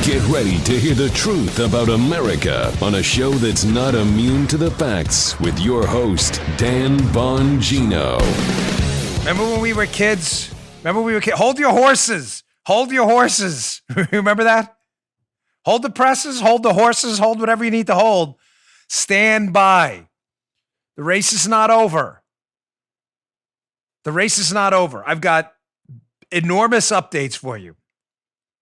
Get ready to hear the truth about America on a show that's not immune to the facts with your host, Dan Bongino. Remember when we were kids? Hold your horses. Hold your horses. Remember that? Hold the presses, hold the horses, hold whatever you need to hold. Stand by. The race is not over. The race is not over. I've got enormous updates for you.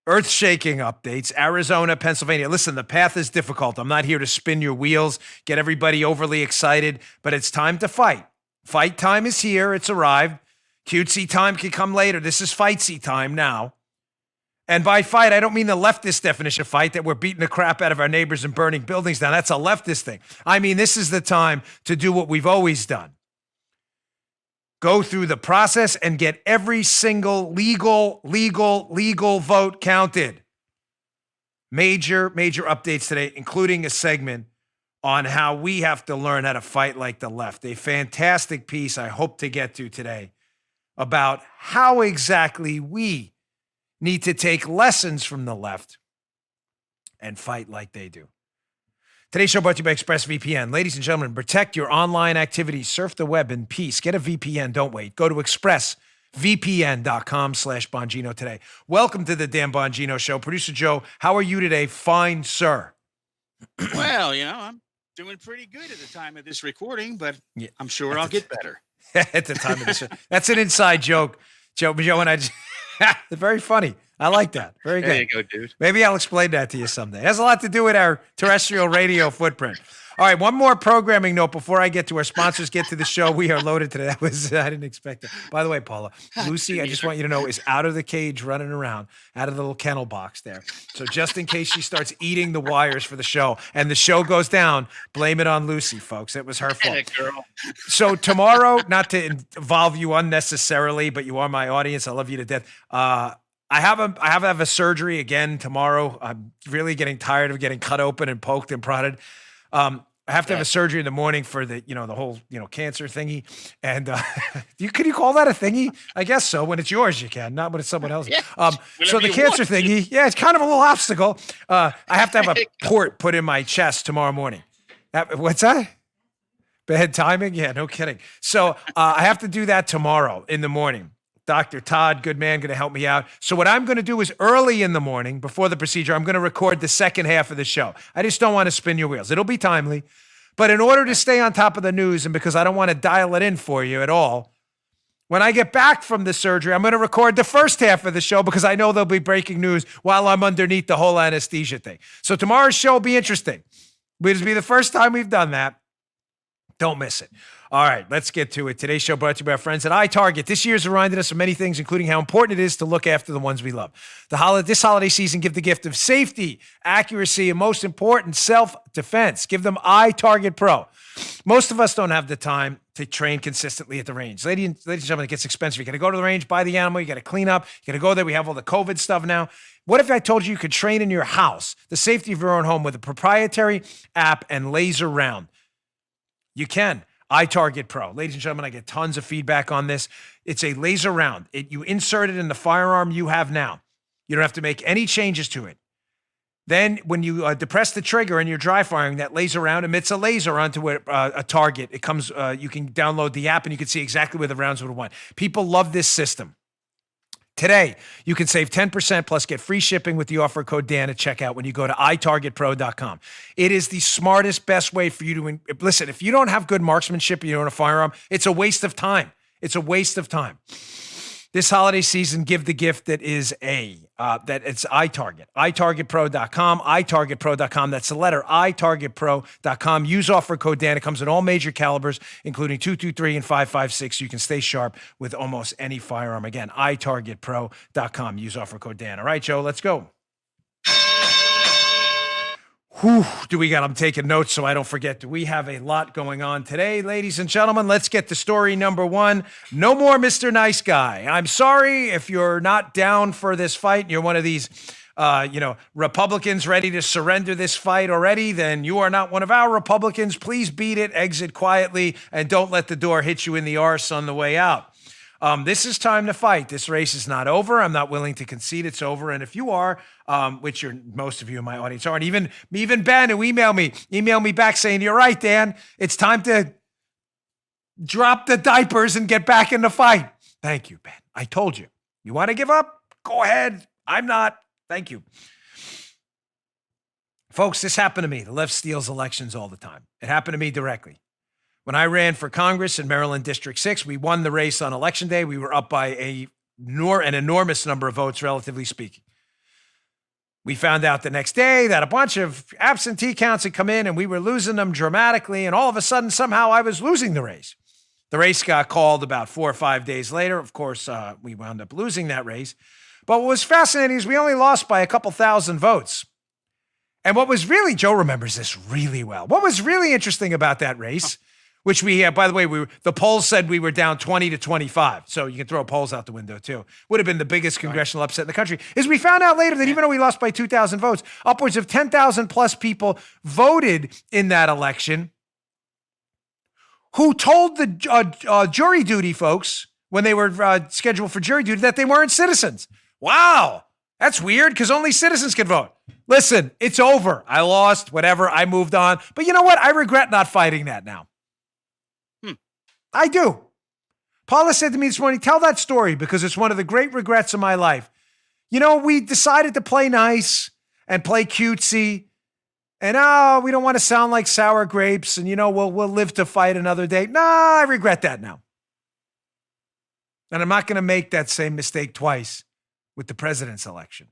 Earth-shaking updates, Arizona, Pennsylvania. Listen, the path is difficult. I'm not here to spin your wheels, get everybody overly excited, but it's time to fight. Fight time is here. It's arrived. Cutesy time can come later. This is fightsy time now. And by fight, I don't mean the leftist definition of fight, that we're beating the crap out of our neighbors and burning buildings down. That's a leftist thing. I mean, this is the time to do what we've always done. Go through the process and get every single legal vote counted. Major updates today, including a segment on how we have to learn how to fight like the left. A fantastic piece I hope to get to today about how exactly we need to take lessons from the left and fight like they do. Today's show brought to you by ExpressVPN. Ladies and gentlemen, protect your online activities. Surf the web in peace. Get a VPN. Don't wait. Go to expressvpn.com/Bongino today. Welcome to the Dan Bongino Show. Producer Joe, how are you today? Fine, sir. Well, I'm doing pretty good at the time of this recording, but I'm sure I'll get better. At the time of this. That's an inside joke. Joe and I just, very funny. I like that. Very good. There you go, dude. Maybe I'll explain that to you someday. It has a lot to do with our terrestrial radio footprint. All right, one more programming note before I get to our sponsors, get to the show. We are loaded today. I didn't expect it. By the way, Paula, Lucy, I just want you to know, is out of the cage running around, out of the little kennel box there. So just in case she starts eating the wires for the show and the show goes down, blame it on Lucy, folks. It was her fault. Girl. So tomorrow, not to involve you unnecessarily, but you are my audience. I love you to death. I have to have a surgery again tomorrow. I'm really getting tired of getting cut open and poked and prodded. I have to have a surgery in the morning for the whole, cancer thingy. And could you call that a thingy? I guess so. When it's yours, you can, not when it's someone else's. Yeah, so the cancer thingy, it's kind of a little obstacle. I have to have a port put in my chest tomorrow morning. What's that? Bad timing? Yeah, no kidding. So I have to do that tomorrow in the morning. Dr. Todd, good man, going to help me out. So what I'm going to do is early in the morning, before the procedure, I'm going to record the second half of the show. I just don't want to spin your wheels. It'll be timely. But in order to stay on top of the news and because I don't want to dial it in for you at all, when I get back from the surgery, I'm going to record the first half of the show because I know there'll be breaking news while I'm underneath the whole anesthesia thing. So tomorrow's show will be interesting. It'll be the first time we've done that. Don't miss it. All right, let's get to it. Today's show brought to you by our friends at iTarget. This year's reminded us of many things, including how important it is to look after the ones we love. This holiday season, give the gift of safety, accuracy, and most important, self-defense. Give them iTarget Pro. Most of us don't have the time to train consistently at the range. Ladies and gentlemen, it gets expensive. You got to go to the range, buy the animal. You got to clean up. You got to go there. We have all the COVID stuff now. What if I told you could train in your house, the safety of your own home, with a proprietary app and laser round? You can. iTarget Pro. Ladies and gentlemen, I get tons of feedback on this. It's a laser round. You insert it in the firearm you have now. You don't have to make any changes to it. Then when you depress the trigger and you're dry firing, that laser round emits a laser onto a target. It comes, you can download the app and you can see exactly where the rounds would have went. People love this system. Today, you can save 10% plus get free shipping with the offer code Dan at checkout when you go to itargetpro.com. It is the smartest, best way for you to listen. If you don't have good marksmanship and you don't have a firearm, it's a waste of time. It's a waste of time. This holiday season, give the gift that is that it's iTarget. itargetpro.com, itargetpro.com. That's the letter itargetpro.com. Use offer code Dan. It comes in all major calibers, including .223 and .556. You can stay sharp with almost any firearm. Again, itargetpro.com. Use offer code Dan. All right, Joe, let's go. Whew, I'm taking notes so I don't forget. Do we have a lot going on today, ladies and gentlemen? Let's get to story number one. No more Mr. Nice Guy. I'm sorry if you're not down for this fight. You're one of these, Republicans ready to surrender this fight already. Then you are not one of our Republicans. Please beat it, exit quietly, and don't let the door hit you in the arse on the way out. This is time to fight. This race is not over. I'm not willing to concede it's over. And if you are, which most of you in my audience aren't, even Ben, who email me back saying, you're right, Dan, it's time to drop the diapers and get back in the fight. Thank you, Ben. I told you. You want to give up? Go ahead. I'm not. Thank you. Folks, this happened to me. The left steals elections all the time. It happened to me directly. When I ran for Congress in Maryland District 6, we won the race on Election Day. We were up by an enormous number of votes, relatively speaking. We found out the next day that a bunch of absentee counts had come in and we were losing them dramatically. And all of a sudden, somehow I was losing the race. The race got called about 4 or 5 days later. Of course, we wound up losing that race. But what was fascinating is we only lost by a couple thousand votes. And what was really, Joe remembers this really well. What was really interesting about that race, which we had, by the way, the polls said we were down 20 to 25. So you can throw polls out the window too. Would have been the biggest congressional upset in the country. Is we found out later that even though we lost by 2,000 votes, upwards of 10,000 plus people voted in that election who told the jury duty folks when they were scheduled for jury duty that they weren't citizens. Wow. That's weird because only citizens can vote. Listen, it's over. I lost, whatever. I moved on. But you know what? I regret not fighting that now. I do. Parler said to me this morning, tell that story because it's one of the great regrets of my life. You know, we decided to play nice and play cutesy and we don't want to sound like sour grapes and, we'll live to fight another day. Nah, I regret that now. And I'm not going to make that same mistake twice with the president's election.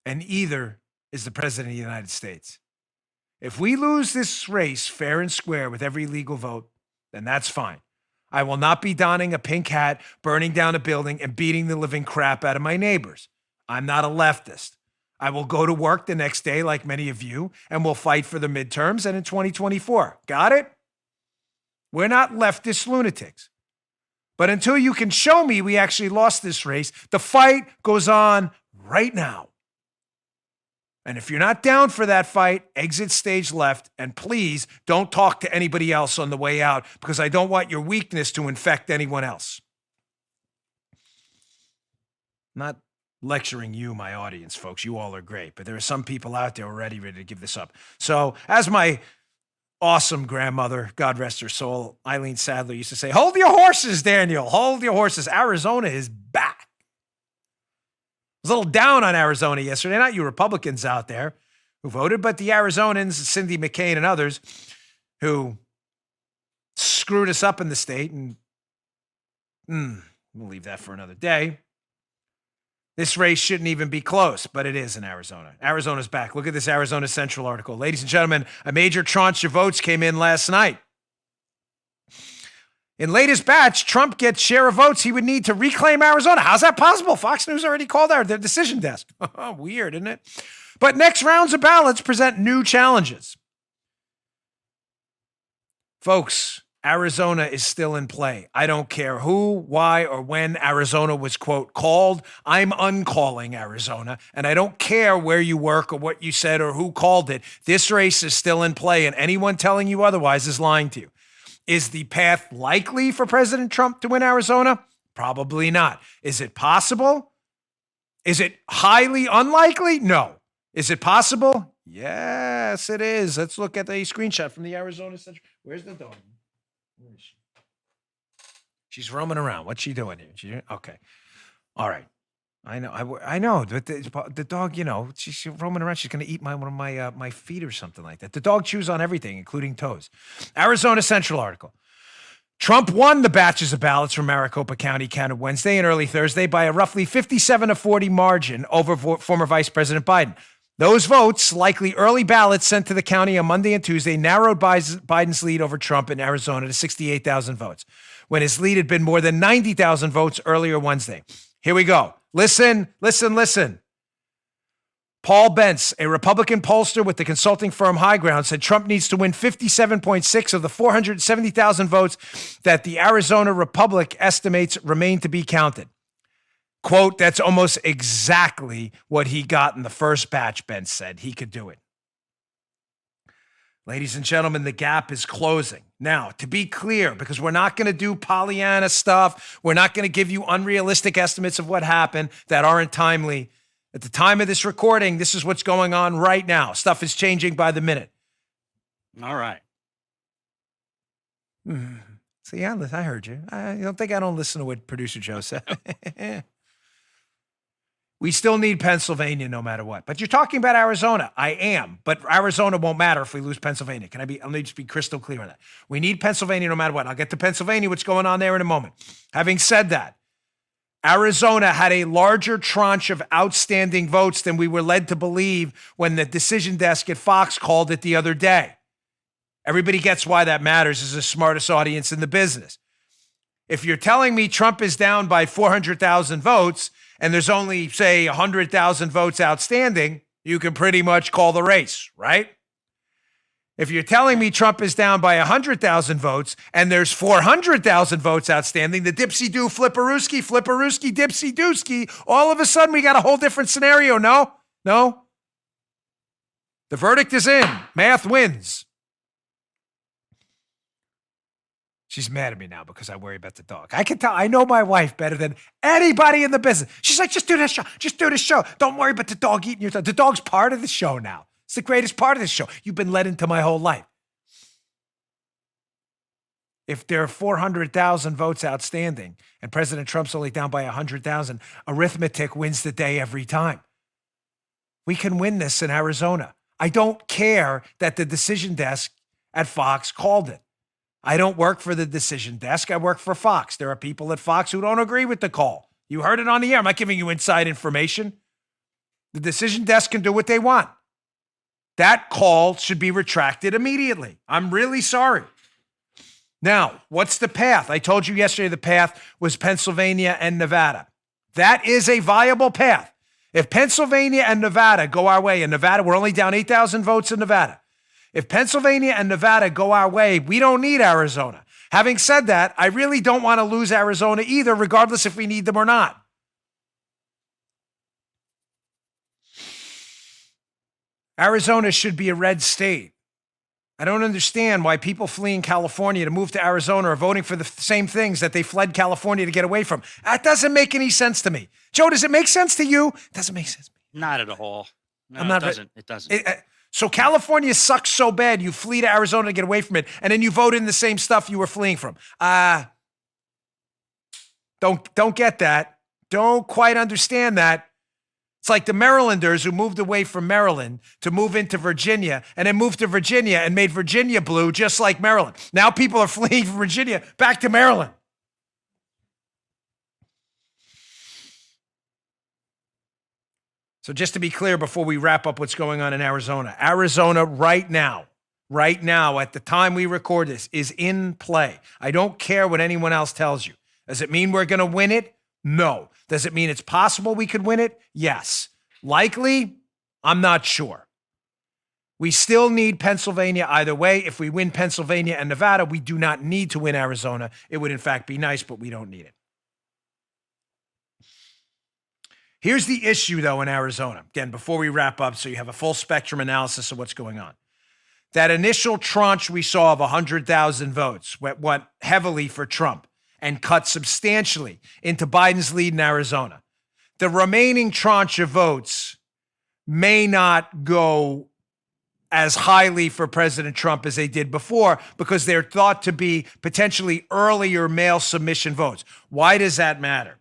And either is the president of the United States. If we lose this race fair and square with every legal vote, then that's fine. I will not be donning a pink hat, burning down a building, and beating the living crap out of my neighbors. I'm not a leftist. I will go to work the next day like many of you, and we'll fight for the midterms and in 2024. Got it? We're not leftist lunatics. But until you can show me we actually lost this race, the fight goes on right now. And if you're not down for that fight, exit stage left, and please don't talk to anybody else on the way out because I don't want your weakness to infect anyone else. I'm not lecturing you, my audience, folks. You all are great, but there are some people out there already ready to give this up. So as my awesome grandmother, God rest her soul, Eileen Sadler used to say, hold your horses, Daniel, hold your horses. Arizona is back. I was a little down on Arizona yesterday, not you Republicans out there who voted, but the Arizonans, Cindy McCain and others who screwed us up in the state. And we'll leave that for another day. This race shouldn't even be close, but it is in Arizona. Arizona's back. Look at this Arizona Central article. Ladies and gentlemen, a major tranche of votes came in last night. In latest batch, Trump gets share of votes he would need to reclaim Arizona. How's that possible? Fox News already called out their decision desk. Weird, isn't it? But next rounds of ballots present new challenges. Folks, Arizona is still in play. I don't care who, why, or when Arizona was, quote, called. I'm uncalling Arizona, and I don't care where you work or what you said or who called it. This race is still in play, and anyone telling you otherwise is lying to you. Is the path likely for President Trump to win Arizona? Probably not. Is it possible? Is it highly unlikely? No. Is it possible? Yes, it is. Let's look at the screenshot from the Arizona Central. Where's the dog? Where is she? She's roaming around. What's she doing here? Okay. All right. I know. But the dog, she's roaming around. She's going to eat one of my feet or something like that. The dog chews on everything, including toes. Arizona Central article. Trump won the batches of ballots from Maricopa County counted Wednesday and early Thursday by a roughly 57-40 margin over former Vice President Biden. Those votes, likely early ballots sent to the county on Monday and Tuesday, narrowed Biden's lead over Trump in Arizona to 68,000 votes, when his lead had been more than 90,000 votes earlier Wednesday. Here we go. Listen. Paul Bentz, a Republican pollster with the consulting firm High Ground, said Trump needs to win 57.6 of the 470,000 votes that the Arizona Republic estimates remain to be counted. Quote, that's almost exactly what he got in the first batch, Bentz said. He could do it. Ladies and gentlemen, the gap is closing. Now, to be clear, because we're not going to do Pollyanna stuff, we're not going to give you unrealistic estimates of what happened that aren't timely. At the time of this recording, this is what's going on right now. Stuff is changing by the minute. All right. See, I heard you. I don't think I don't listen to what producer Joe said. We still need Pennsylvania no matter what. But you're talking about Arizona. I am. But Arizona won't matter if we lose Pennsylvania. Let me just be crystal clear on that. We need Pennsylvania no matter what. I'll get to Pennsylvania, what's going on there in a moment. Having said that, Arizona had a larger tranche of outstanding votes than we were led to believe when the decision desk at Fox called it the other day. Everybody gets why that matters as the smartest audience in the business. If you're telling me Trump is down by 400,000 votes and there's only, say, 100,000 votes outstanding, you can pretty much call the race, right? If you're telling me Trump is down by 100,000 votes and there's 400,000 votes outstanding, the dipsy-doo, flipperooski, dipsy-dooski, all of a sudden we got a whole different scenario, no? No? The verdict is in. Math wins. She's mad at me now because I worry about the dog. I can tell. I know my wife better than anybody in the business. She's like, just do this show. Just do this show. Don't worry about the dog eating your dog. The dog's part of the show now. It's the greatest part of the show. You've been led into my whole life. If there are 400,000 votes outstanding and President Trump's only down by 100,000, arithmetic wins the day every time. We can win this in Arizona. I don't care that the decision desk at Fox called it. I don't work for the decision desk. I work for Fox. There are people at Fox who don't agree with the call. You heard it on the air. I'm not giving you inside information. The decision desk can do what they want. That call should be retracted immediately. I'm really sorry. Now, what's the path? I told you yesterday the path was Pennsylvania and Nevada. That is a viable path. If Pennsylvania and Nevada go our way, in Nevada, we're only down 8,000 votes in Nevada. If Pennsylvania and Nevada go our way, we don't need Arizona. Having said that, I really don't want to lose Arizona either, regardless if we need them or not. Arizona should be a red state. I don't understand why people fleeing California to move to Arizona are voting for the same things that they fled California to get away from. That doesn't make any sense to me. Joe, does it make sense to you? It doesn't make sense to me. Not at all. No, I'm not it doesn't. It doesn't. So California sucks so bad, you flee to Arizona to get away from it, and then you vote in the same stuff you were fleeing from. Don't get that. Don't quite understand that. It's like the Marylanders who moved away from Maryland to move into Virginia and then moved to Virginia and made Virginia blue just like Maryland. Now people are fleeing from Virginia back to Maryland. So just to be clear before we wrap up what's going on in Arizona, Arizona right now, at the time we record this, is in play. I don't care what anyone else tells you. Does it mean we're going to win it? No. Does it mean it's possible we could win it? Yes. Likely? I'm not sure. We still need Pennsylvania either way. If we win Pennsylvania and Nevada, we do not need to win Arizona. It would in fact be nice, but we don't need it. Here's the issue, though, in Arizona. Again, before we wrap up, so you have a full spectrum analysis of what's going on. That initial tranche we saw of 100,000 votes went heavily for Trump and cut substantially into Biden's lead in Arizona. The remaining tranche of votes may not go as highly for President Trump as they did before because they're thought to be potentially earlier mail submission votes. Why does that matter?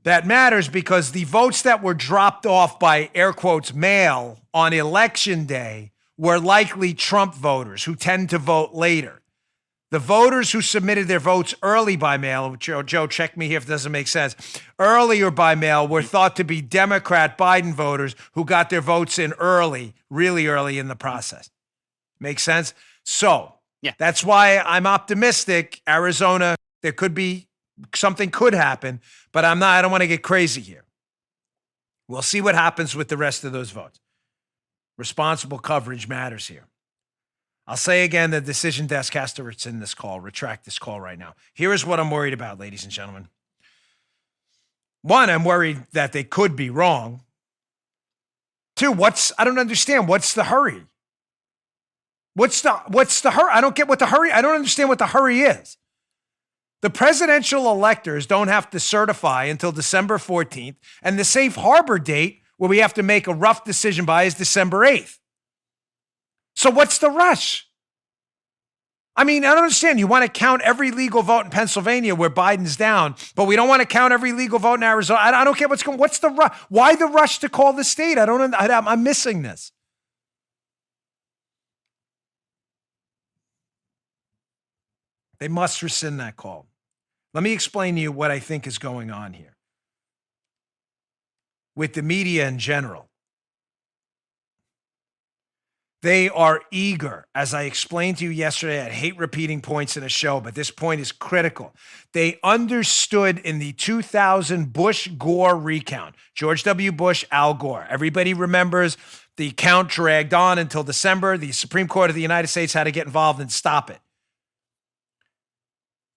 That matters because the votes that were dropped off by air quotes mail on election day were likely Trump voters who tend to vote later. The voters who submitted their votes early by mail, Joe, check me here if it doesn't make sense, earlier by mail were thought to be Democrat Biden voters who got their votes in early, really early in the process. Make sense? So yeah, that's why I'm optimistic. Arizona, there could be something could happen, but I don't want to get crazy here. We'll see what happens with the rest of those votes. Responsible coverage matters here. I'll say again, the decision desk has to rescind this call, retract this call right now. Here is what I'm worried about, ladies and gentlemen. One, I'm worried that they could be wrong. Two, I don't understand. What's the hurry? What's the hurry? I don't get what the hurry. I don't understand what the hurry is. The presidential electors don't have to certify until December 14th, and the safe harbor date where we have to make a rough decision by is December 8th. So what's the rush? I mean, I don't understand. You want to count every legal vote in Pennsylvania where Biden's down, but we don't want to count every legal vote in Arizona. I don't get what's going on. What's the rush? Why the rush to call the state? I'm missing this. They must rescind that call. Let me explain to you what I think is going on here with the media in general. They are eager, as I explained to you yesterday. I hate repeating points in a show, but this point is critical. They understood in the 2000 Bush-Gore recount, George W. Bush, Al Gore. Everybody remembers the count dragged on until December. The Supreme Court of the United States had to get involved and stop it.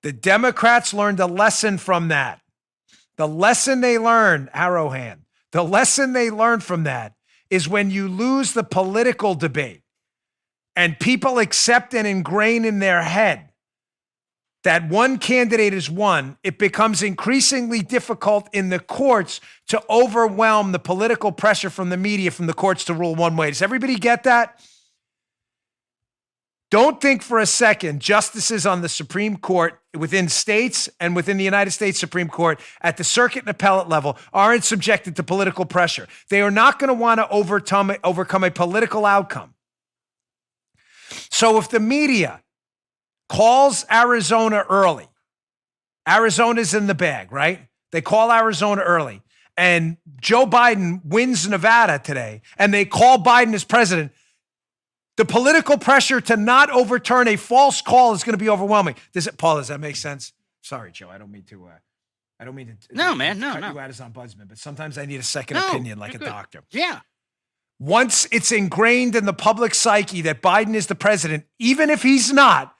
The Democrats learned a lesson from that. The lesson they learned, Arrowhand, the lesson they learned from that is when you lose the political debate and people accept and ingrain in their head that one candidate is one, it becomes increasingly difficult in the courts to overwhelm the political pressure from the media, from the courts to rule one way. Does everybody get that? Don't think for a second justices on the Supreme Court within states and within the United States Supreme Court at the circuit and appellate level aren't subjected to political pressure. They are not going to want to overcome a political outcome. So if the media calls Arizona early, Arizona's in the bag, right? They call Arizona early, and Joe Biden wins Nevada today, and they call Biden as president. The political pressure to not overturn a false call is going to be overwhelming. Paul, does that make sense? Sorry, Joe. I don't mean to. No, man. No. You out as ombudsman, but sometimes I need a second opinion, like a doctor. Yeah. Once it's ingrained in the public psyche that Biden is the president, even if he's not,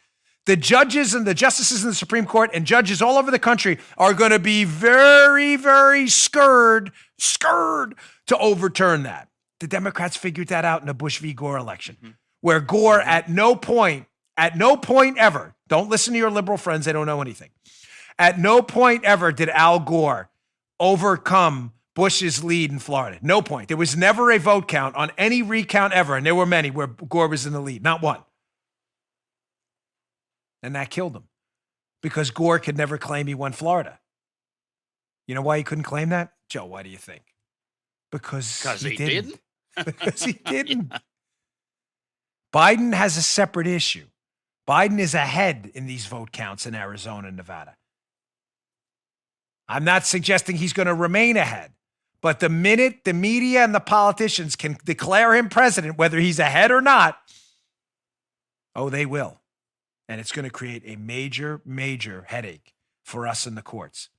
the judges and the justices in the Supreme Court and judges all over the country are going to be very, very scared to overturn that. The Democrats figured that out in the Bush v. Gore election, where Gore at no point ever, don't listen to your liberal friends, they don't know anything. At no point ever did Al Gore overcome Bush's lead in Florida. No point. There was never a vote count on any recount ever, and there were many where Gore was in the lead, not one. And that killed him because Gore could never claim he won Florida. You know why he couldn't claim that? Joe, why do you think? Because he didn't. Because he didn't. Biden has a separate issue. Biden is ahead in these vote counts in Arizona and Nevada. I'm not suggesting he's going to remain ahead, but the minute the media and the politicians can declare him president, whether he's ahead or not, they will. And it's going to create a major, major headache for us in the courts,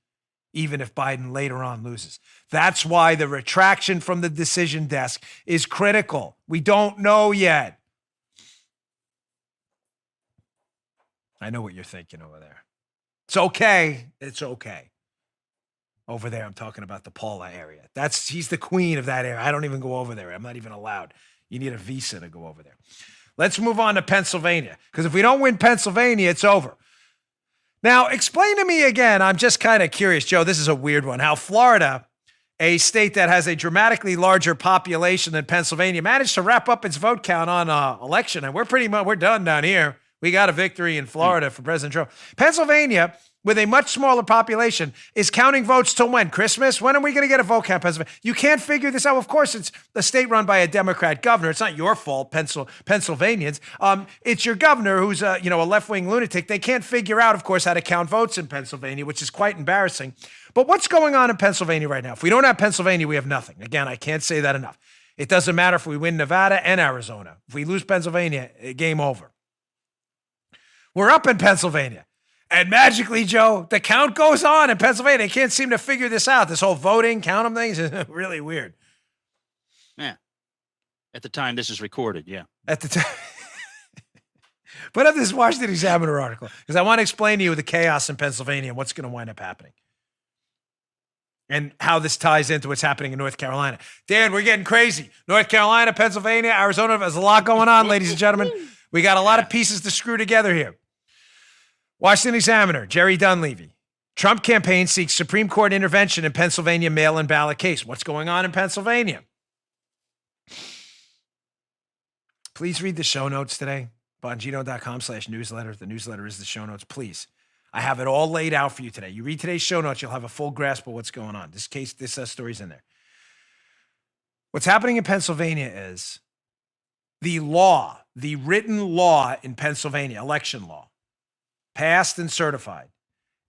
even if Biden later on loses. That's why the retraction from the decision desk is critical. We don't know yet. I know what you're thinking over there. It's okay. It's okay. Over there, I'm talking about the Parler area. He's the queen of that area. I don't even go over there. I'm not even allowed. You need a visa to go over there. Let's move on to Pennsylvania, because if we don't win Pennsylvania, it's over. Now, explain to me again, I'm just kind of curious, Joe, this is a weird one, how Florida, a state that has a dramatically larger population than Pennsylvania, managed to wrap up its vote count on election, and we're done down here. We got a victory in Florida for President Trump. Pennsylvania, with a much smaller population, is counting votes till when? Christmas? When are we going to get a vote count, Pennsylvania? You can't figure this out. Of course, it's a state run by a Democrat governor. It's not your fault, Pennsylvanians. It's your governor who's a left-wing lunatic. They can't figure out, of course, how to count votes in Pennsylvania, which is quite embarrassing. But what's going on in Pennsylvania right now? If we don't have Pennsylvania, we have nothing. Again, I can't say that enough. It doesn't matter if we win Nevada and Arizona. If we lose Pennsylvania, game over. We're up in Pennsylvania. And magically, Joe, the count goes on in Pennsylvania. They can't seem to figure this out. This whole voting, count them things is really weird. Yeah. At the time this is recorded, yeah. At the time. Put up this Washington Examiner article, because I want to explain to you the chaos in Pennsylvania and what's going to wind up happening. And how this ties into what's happening in North Carolina. Dan, we're getting crazy. North Carolina, Pennsylvania, Arizona, there's a lot going on, ladies and gentlemen. We got a lot of pieces to screw together here. Washington Examiner, Jerry Dunleavy. Trump campaign seeks Supreme Court intervention in Pennsylvania mail-in ballot case. What's going on in Pennsylvania? Please read the show notes today. Bongino.com/newsletter. The newsletter is the show notes. Please. I have it all laid out for you today. You read today's show notes, you'll have a full grasp of what's going on. This story's in there. What's happening in Pennsylvania is the written law in Pennsylvania, election law, passed and certified,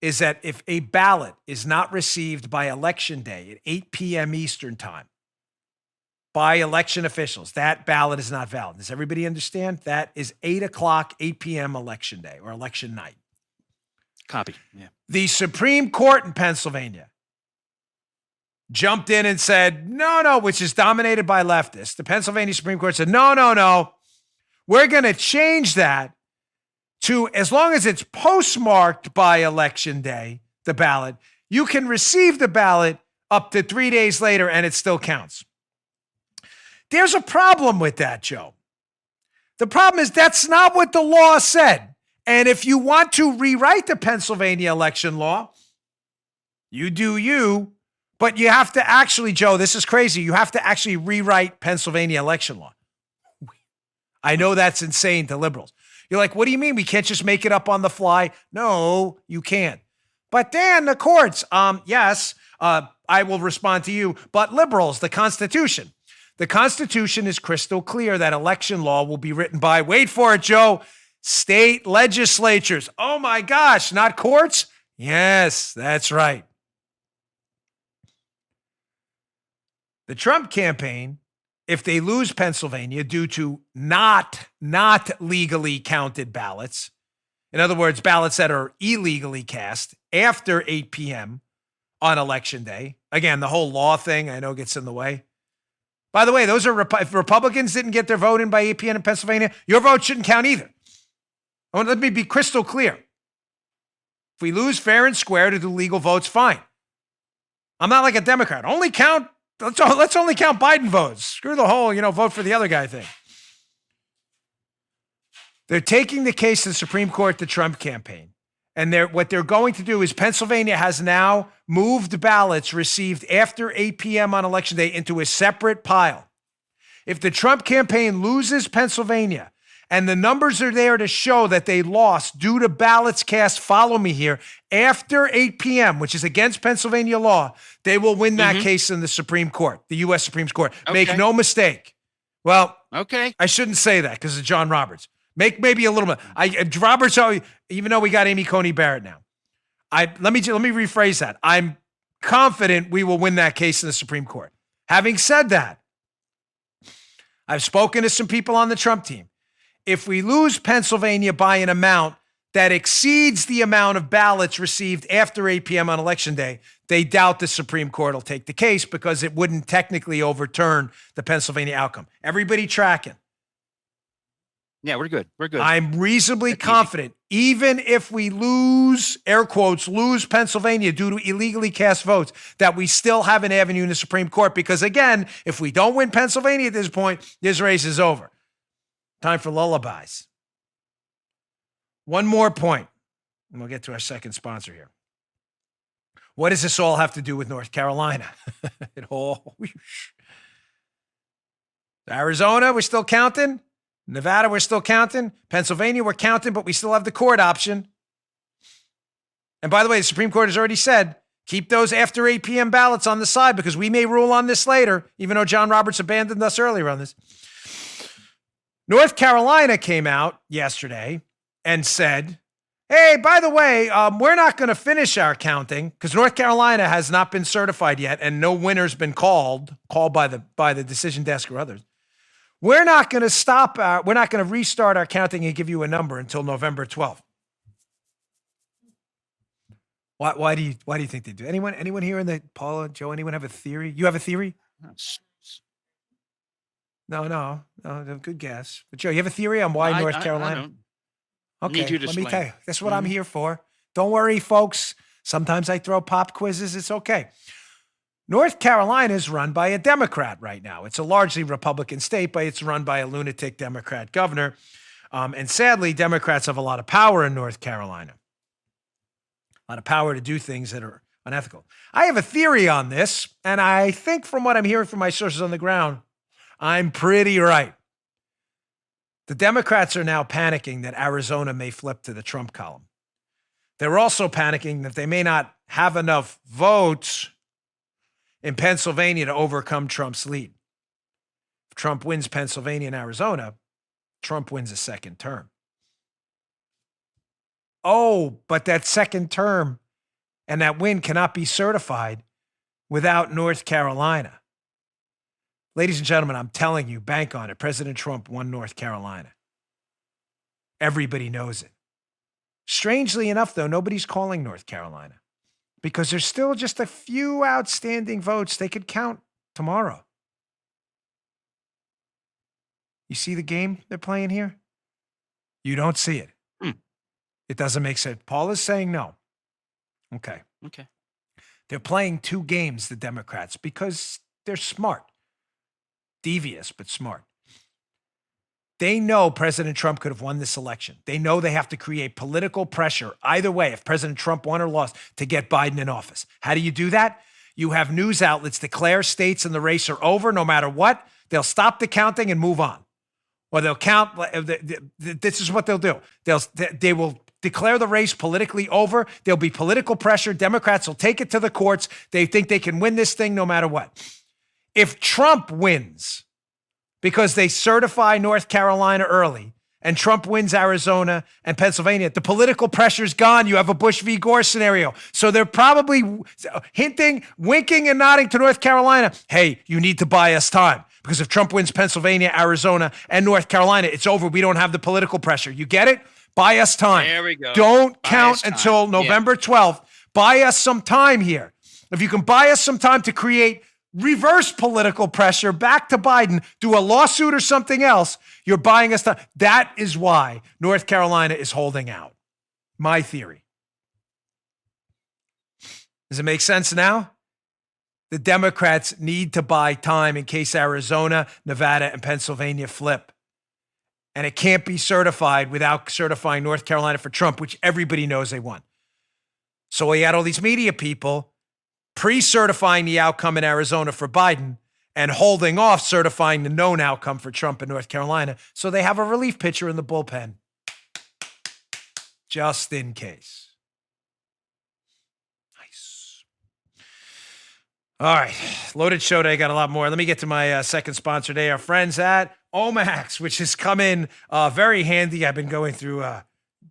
is that if a ballot is not received by election day at 8 p.m. Eastern time by election officials, that ballot is not valid. Does everybody understand? That is 8 p.m. election day or election night. Copy. Yeah. The Supreme Court in Pennsylvania jumped in and said, no, which is dominated by leftists. The Pennsylvania Supreme Court said, no. We're going to change that to, as long as it's postmarked by election day, the ballot, you can receive the ballot up to 3 days later and it still counts. There's a problem with that, Joe. The problem is that's not what the law said. And if you want to rewrite the Pennsylvania election law, you do you, but you have to actually, Joe, this is crazy. You have to actually rewrite Pennsylvania election law. I know that's insane to liberals. You're like, what do you mean? We can't just make it up on the fly? No, you can't. But Dan, the courts, yes, I will respond to you, but liberals, the Constitution. The Constitution is crystal clear that election law will be written by, wait for it, Joe, state legislatures. Oh my gosh, not courts? Yes, that's right. The Trump campaign, if they lose Pennsylvania due to not legally counted ballots, in other words, ballots that are illegally cast after 8 p.m. on election day, again, the whole law thing I know gets in the way. By the way, those are if Republicans didn't get their vote in by 8 p.m. in Pennsylvania, your vote shouldn't count either. Let me be crystal clear. If we lose fair and square to do legal votes, fine. I'm not like a Democrat. Let's only count Biden votes. Screw the whole, vote for the other guy thing. They're taking the case to the Supreme Court, the Trump campaign. And what they're going to do is Pennsylvania has now moved ballots received after 8 p.m. on election day into a separate pile. If the Trump campaign loses Pennsylvania and the numbers are there to show that they lost due to ballots cast, follow me here, after 8 p.m., which is against Pennsylvania law, they will win that case in the Supreme Court, the U.S. Supreme Court. Okay. Make no mistake. Well, okay, I shouldn't say that because of John Roberts. Make maybe a little bit. Roberts, even though we got Amy Coney Barrett now, let me rephrase that. I'm confident we will win that case in the Supreme Court. Having said that, I've spoken to some people on the Trump team. If we lose Pennsylvania by an amount that exceeds the amount of ballots received after 8 p.m. on election day, they doubt the Supreme Court will take the case because it wouldn't technically overturn the Pennsylvania outcome. Everybody tracking? Yeah, we're good. We're good. I'm reasonably confident, even if we lose, air quotes, lose Pennsylvania due to illegally cast votes, that we still have an avenue in the Supreme Court. Because again, if we don't win Pennsylvania at this point, this race is over. Time for lullabies. One more point, and we'll get to our second sponsor here. What does this all have to do with North Carolina? Arizona, we're still counting. Nevada, we're still counting. Pennsylvania, we're counting, but we still have the court option. And by the way, the Supreme Court has already said, keep those after 8 p.m. ballots on the side because we may rule on this later, even though John Roberts abandoned us earlier on this. North Carolina came out yesterday and said, hey, by the way, we're not going to finish our counting because North Carolina has not been certified yet and no winner's been called by the decision desk or others. We're not going to we're not going to restart our counting and give you a number until November 12th. Why do you think they do? Anyone here in the Paula, Joe, anyone have a theory? You have a theory? No, good guess. But Joe, you have a theory on why North Carolina? I don't. Need you to let me explain. tell you. That's what I'm here for. Don't worry, folks. Sometimes I throw pop quizzes. It's okay. North Carolina is run by a Democrat right now. It's a largely Republican state, but it's run by a lunatic Democrat governor. And sadly, Democrats have a lot of power in North Carolina, a lot of power to do things that are unethical. I have a theory on this, and I think from what I'm hearing from my sources on the ground, I'm pretty right. The Democrats are now panicking that Arizona may flip to the Trump column. They're also panicking that they may not have enough votes in Pennsylvania to overcome Trump's lead. If Trump wins Pennsylvania and Arizona, Trump wins a second term. Oh, but that second term and that win cannot be certified without North Carolina. Ladies and gentlemen, I'm telling you, bank on it. President Trump won North Carolina. Everybody knows it. Strangely enough, though, nobody's calling North Carolina because there's still just a few outstanding votes they could count tomorrow. You see the game they're playing here? You don't see it. It doesn't make sense. Paul is saying no. Okay. They're playing two games, the Democrats, because they're smart. Devious, but smart. They know President Trump could have won this election. They know they have to create political pressure either way, if President Trump won or lost, to get Biden in office. How do you do that? You have news outlets declare states in the race are over no matter what. They'll stop the counting and move on. Or they'll count. This is what they'll do. They will declare the race politically over. There'll be political pressure. Democrats will take it to the courts. They think they can win this thing no matter what. If Trump wins because they certify North Carolina early and Trump wins Arizona and Pennsylvania, the political pressure's gone. You have a Bush v. Gore scenario. So they're probably hinting, winking and nodding to North Carolina. Hey, you need to buy us time because if Trump wins Pennsylvania, Arizona, and North Carolina, it's over. We don't have the political pressure. You get it? Buy us time. There we go. Don't count until November 12th. Buy us some time here. If you can buy us some time to create reverse political pressure back to Biden, do a lawsuit or something else, you're buying us time. That is why North Carolina is holding out. My theory. Does it make sense now? The Democrats need to buy time in case Arizona, Nevada, and Pennsylvania flip. And it can't be certified without certifying North Carolina for Trump, which everybody knows they won. So we had all these media people pre-certifying the outcome in Arizona for Biden and holding off certifying the known outcome for Trump in North Carolina. So they have a relief pitcher in the bullpen, just in case. Nice. All right. Loaded show today. Got a lot more. Let me get to my second sponsor today. Our friends at Omax, which has come in very handy. I've been going through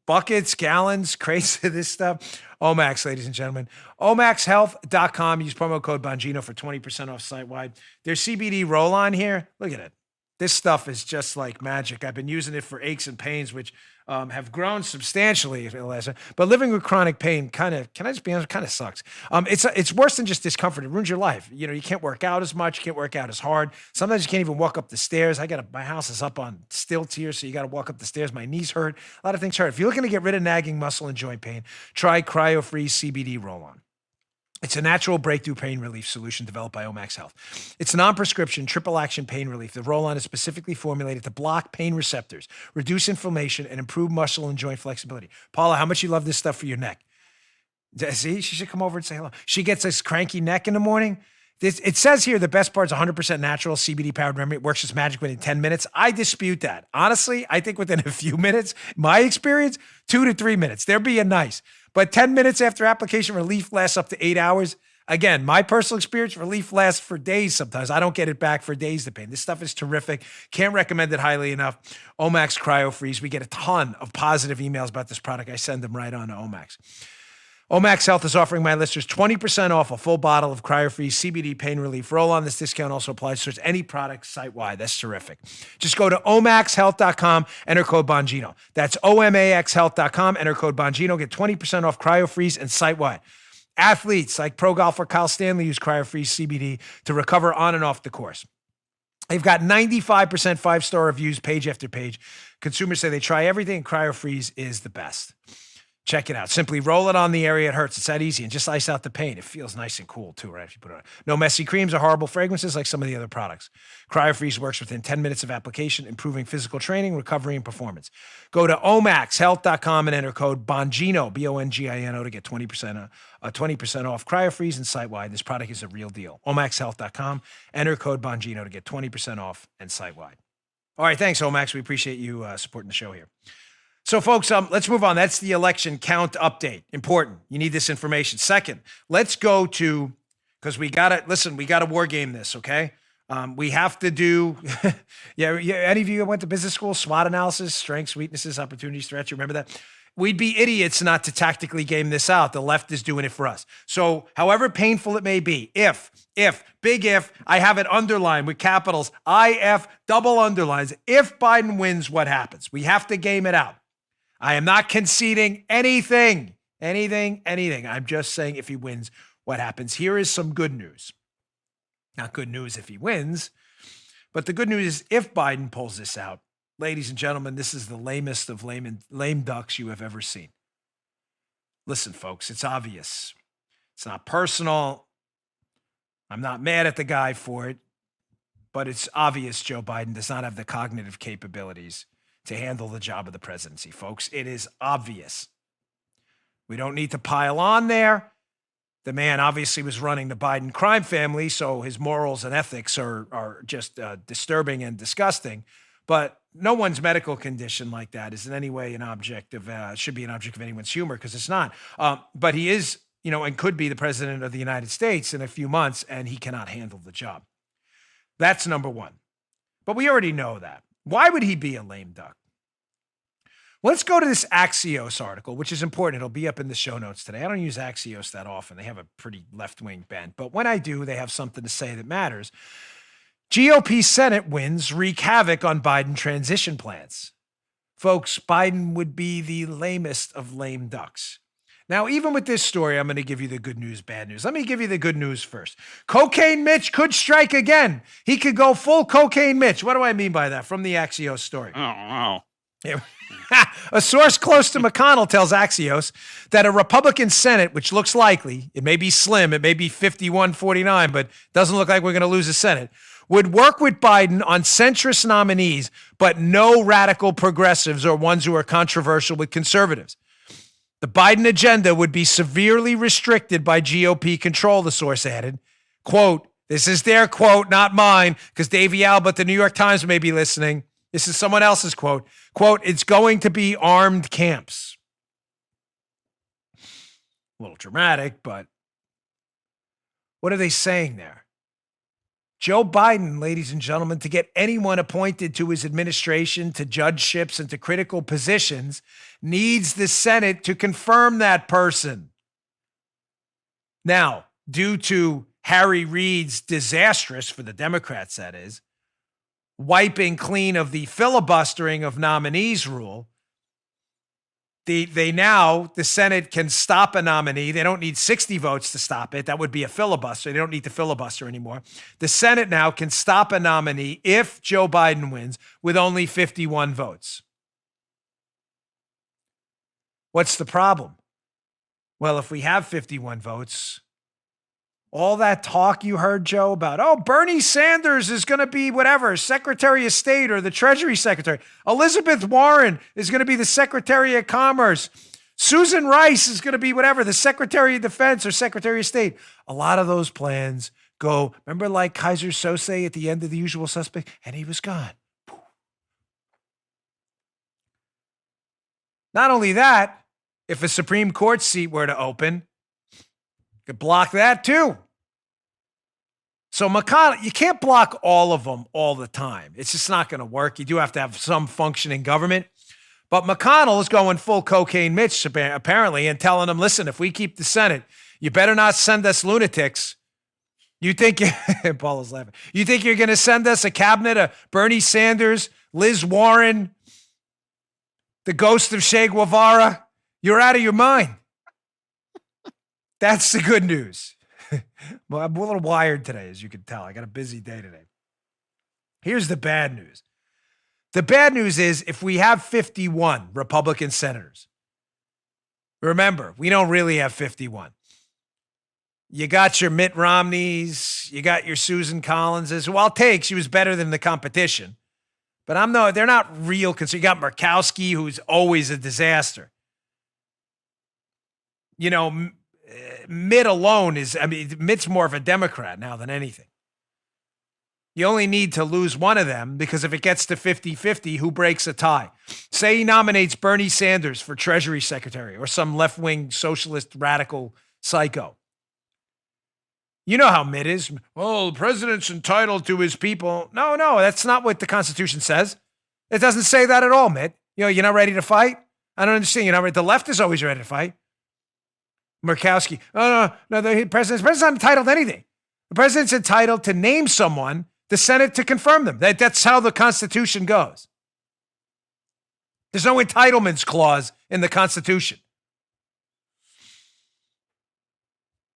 buckets, gallons, crates of this stuff. Omax, ladies and gentlemen. OmaxHealth.com. Use promo code Bongino for 20% off site-wide. Their CBD roll-on here, look at it. This stuff is just like magic. I've been using it for aches and pains, which have grown substantially in the last time. But living with chronic pain can I just be honest, kind of sucks. It's worse than just discomfort. It ruins your life. You know, you can't work out as much. You can't work out as hard. Sometimes you can't even walk up the stairs. My house is up on stilts here, so you got to walk up the stairs. My knees hurt. A lot of things hurt. If you're looking to get rid of nagging muscle and joint pain, try Cryo-Free CBD Roll-On. It's a natural breakthrough pain relief solution developed by Omax Health. It's non-prescription, triple-action pain relief. The roll-on is specifically formulated to block pain receptors, reduce inflammation, and improve muscle and joint flexibility. Paula, how much you love this stuff for your neck? See, she should come over and say hello. She gets this cranky neck in the morning. It says here the best part is 100% natural CBD-powered remedy. It works its magic within 10 minutes. I dispute that. Honestly, I think within a few minutes, my experience, 2 to 3 minutes. They're being nice. But 10 minutes after application, relief lasts up to 8 hours. Again, my personal experience, relief lasts for days sometimes. I don't get it back for days, the pain. This stuff is terrific. Can't recommend it highly enough. Omax Cryo-Freeze. We get a ton of positive emails about this product. I send them right on to Omax. Omax Health is offering my listeners 20% off a full bottle of Cryo-Freeze CBD pain relief roll-on. This discount also applies towards any product site-wide. That's terrific. Just go to omaxhealth.com, enter code Bongino. That's omaxhealth.com, enter code Bongino. Get 20% off Cryo-Freeze and site-wide. Athletes like pro golfer Kyle Stanley use Cryo-Freeze CBD to recover on and off the course. They've got 95% five-star reviews page after page. Consumers say they try everything, and Cryo-Freeze is the best. Check it out. Simply roll it on the area it hurts. It's that easy. And just ice out the pain. It feels nice and cool too, right? If you put it on. No messy creams or horrible fragrances like some of the other products. CryoFreeze works within 10 minutes of application, improving physical training, recovery, and performance. Go to omaxhealth.com and enter code Bongino, Bongino, to get 20% off CryoFreeze and site-wide. This product is a real deal. omaxhealth.com. Enter code Bongino to get 20% off and site-wide. All right, thanks, Omax. We appreciate you supporting the show here. So, folks, let's move on. That's the election count update. Important. You need this information. Second, let's go to, because we got to war game this, okay? We have to do, yeah, any of you who went to business school, SWOT analysis, strengths, weaknesses, opportunities, threats, you remember that? We'd be idiots not to tactically game this out. The left is doing it for us. So, however painful it may be, if, big if, I have it underlined with capitals, IF, double underlines, if Biden wins, what happens? We have to game it out. I am not conceding anything. I'm just saying if he wins, what happens? Here is some good news. Not good news if he wins, but the good news is if Biden pulls this out, ladies and gentlemen, this is the lamest of lame ducks you have ever seen. Listen, folks, it's obvious. It's not personal. I'm not mad at the guy for it, but it's obvious Joe Biden does not have the cognitive capabilities to handle the job of the presidency, folks. It is obvious. We don't need to pile on there. The man obviously was running the Biden crime family, so his morals and ethics are just disturbing and disgusting. But no one's medical condition like that is in any way should be an object of anyone's humor, because it's not. But he is, and could be the president of the United States in a few months, and he cannot handle the job. That's number one. But we already know that. Why would he be a lame duck? Let's go to this Axios article, which is important. It'll be up in the show notes today. I don't use Axios that often. They have a pretty left-wing bent. But when I do, they have something to say that matters. GOP Senate wins wreak havoc on Biden transition plans. Folks, Biden would be the lamest of lame ducks. Now, even with this story, I'm going to give you the good news, bad news. Let me give you the good news first. Cocaine Mitch could strike again. He could go full Cocaine Mitch. What do I mean by that? From the Axios story. Oh, wow. Yeah. A source close to McConnell tells Axios that a Republican Senate, which looks likely, it may be slim, it may be 51-49, but doesn't look like we're going to lose the Senate, would work with Biden on centrist nominees, but no radical progressives or ones who are controversial with conservatives. The Biden agenda would be severely restricted by GOP control, the source added. Quote, this is their quote, not mine, because Davey Albert, the New York Times, may be listening. This is someone else's quote. Quote, it's going to be armed camps. A little dramatic, but what are they saying there? Joe Biden, ladies and gentlemen, to get anyone appointed to his administration, to judgeships, and to critical positions, needs the Senate to confirm that person. Now, due to Harry Reid's disastrous, for the Democrats that is, wiping clean of the filibustering of nominees rule, the Senate can stop a nominee. They don't need 60 votes to stop it. That would be a filibuster. They don't need to filibuster anymore. The Senate now can stop a nominee if Joe Biden wins with only 51 votes. What's the problem? Well, if we have 51 votes, all that talk you heard, Joe, about, Bernie Sanders is going to be whatever, Secretary of State or the Treasury Secretary. Elizabeth Warren is going to be the Secretary of Commerce. Susan Rice is going to be whatever, the Secretary of Defense or Secretary of State. A lot of those plans go, remember like Kaiser Sose at the end of The Usual Suspect? And he was gone. Not only that, if a Supreme Court seat were to open, could block that too. So McConnell, you can't block all of them all the time. It's just not going to work. You do have to have some functioning government. But McConnell is going full Cocaine Mitch apparently and telling them, listen, if we keep the Senate, you better not send us lunatics. You think, Paul is laughing. You think you're going to send us a cabinet of Bernie Sanders, Liz Warren, the ghost of Che Guevara? You're out of your mind. That's the good news. Well, I'm a little wired today, as you can tell. I got a busy day today. Here's the bad news. The bad news is if we have 51 Republican senators, Remember, we don't really have 51. You got your Mitt Romneys, you got your Susan Collinses, who I'll take. She was better than the competition. But they're not real concerned. You got Murkowski, who's always a disaster. You know, Mitt alone Mitt's more of a Democrat now than anything. You only need to lose one of them because if it gets to 50-50, who breaks a tie? Say he nominates Bernie Sanders for Treasury Secretary or some left-wing socialist radical psycho. You know how Mitt is. Oh, the president's entitled to his people. No, that's not what the Constitution says. It doesn't say that at all, Mitt. You're not ready to fight? I don't understand. You're not ready. The left is always ready to fight. Murkowski. Oh, no, the president's not entitled to anything. The president's entitled to name someone, the Senate to confirm them. That's how the Constitution goes. There's no entitlements clause in the Constitution.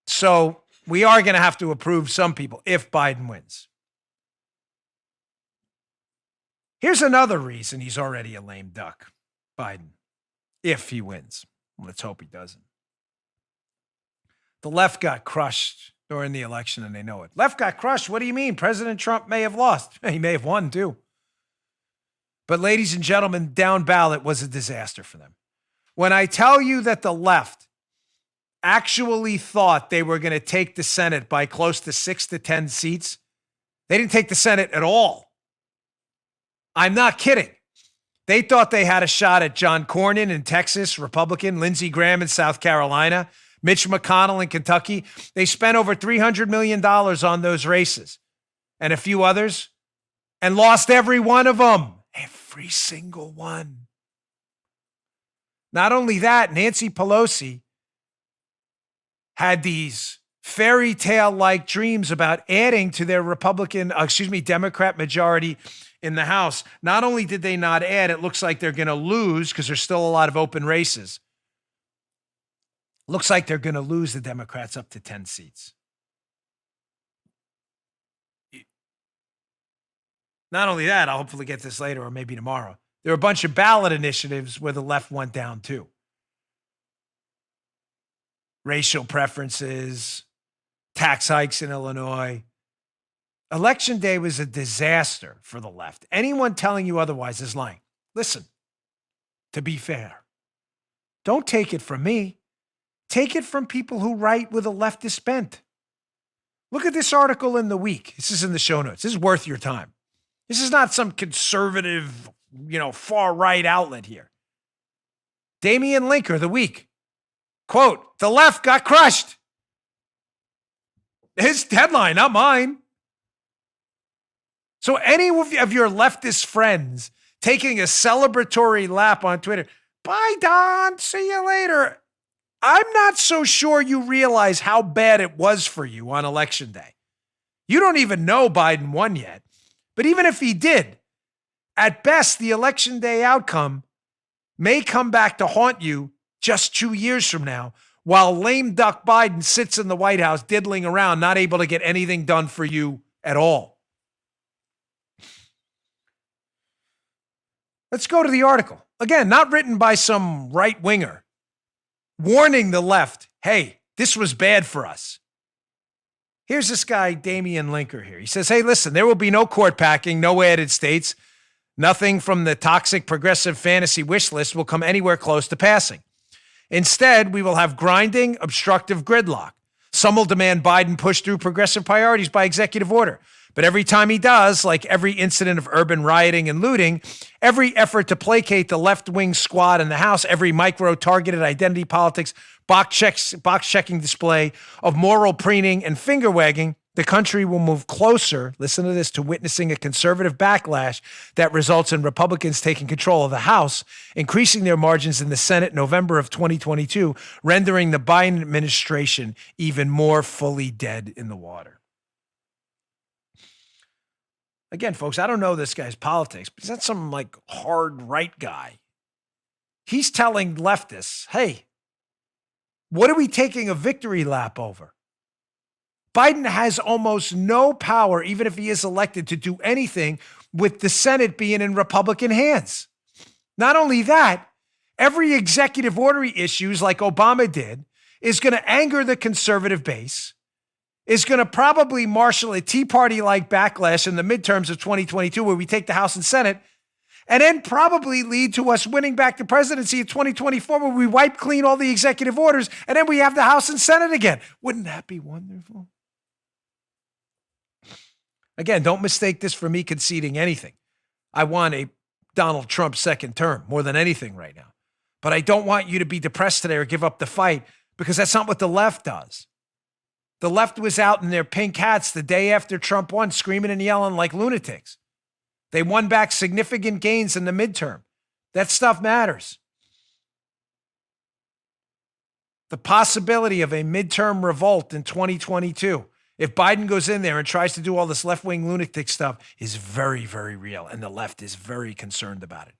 So we are going to have to approve some people if Biden wins. Here's another reason he's already a lame duck, Biden, if he wins. Let's hope he doesn't. The left got crushed during the election, and they know it. Left got crushed? What do you mean? President Trump may have lost. He may have won, too. But ladies and gentlemen, down ballot was a disaster for them. When I tell you that the left actually thought they were going to take the Senate by close to 6 to 10 seats, they didn't take the Senate at all. I'm not kidding. They thought they had a shot at John Cornyn in Texas, Republican, Lindsey Graham in South Carolina, Mitch McConnell in Kentucky. They spent over $300 million on those races and a few others and lost every one of them. Every single one. Not only that, Nancy Pelosi had these fairy tale-like dreams about adding to their Democrat majority in the House. Not only did they not add, it looks like they're going to lose because there's still a lot of open races. Looks like they're going to lose the Democrats up to 10 seats. Not only that, I'll hopefully get this later or maybe tomorrow. There are a bunch of ballot initiatives where the left went down too. Racial preferences, tax hikes in Illinois. Election day was a disaster for the left. Anyone telling you otherwise is lying. Listen, to be fair, don't take it from me. Take it from people who write with a leftist bent. Look at this article in The Week. This is in the show notes. This is worth your time. This is not some conservative, far-right outlet here. Damian Linker, The Week. Quote, the left got crushed. His headline, not mine. So any of your leftist friends taking a celebratory lap on Twitter, bye, Don, see you later. I'm not so sure you realize how bad it was for you on Election Day. You don't even know Biden won yet. But even if he did, at best, the Election Day outcome may come back to haunt you just 2 years from now, while lame duck Biden sits in the White House diddling around, not able to get anything done for you at all. Let's go to the article. Again, not written by some right-winger, warning the left, hey, this was bad for us. Here's this guy, Damian Linker here. He says, hey, listen, there will be no court packing, no added states. Nothing from the toxic progressive fantasy wish list will come anywhere close to passing. Instead, we will have grinding, obstructive gridlock. Some will demand Biden push through progressive priorities by executive order. But every time he does, like every incident of urban rioting and looting, every effort to placate the left-wing squad in the House, every micro-targeted identity politics, box-checking display of moral preening and finger-wagging, the country will move closer, listen to this, to witnessing a conservative backlash that results in Republicans taking control of the House, increasing their margins in the Senate in November of 2022, rendering the Biden administration even more fully dead in the water. Again, folks, I don't know this guy's politics, but he's not some hard right guy. He's telling leftists, hey, what are we taking a victory lap over? Biden has almost no power, even if he is elected, to do anything with the Senate being in Republican hands. Not only that, Every executive order he issues, like Obama did, is going to anger the conservative base, is going to probably marshal a Tea Party-like backlash in the midterms of 2022 where we take the House and Senate, and then probably lead to us winning back the presidency in 2024 where we wipe clean all the executive orders, and then we have the House and Senate again. Wouldn't that be wonderful? Again, don't mistake this for me conceding anything. I want a Donald Trump second term more than anything right now. But I don't want you to be depressed today or give up the fight, because that's not what the left does. The left was out in their pink hats the day after Trump won, screaming and yelling like lunatics. They won back significant gains in the midterm. That stuff matters. The possibility of a midterm revolt in 2022, if Biden goes in there and tries to do all this left-wing lunatic stuff, is very, very real, and the left is very concerned about it.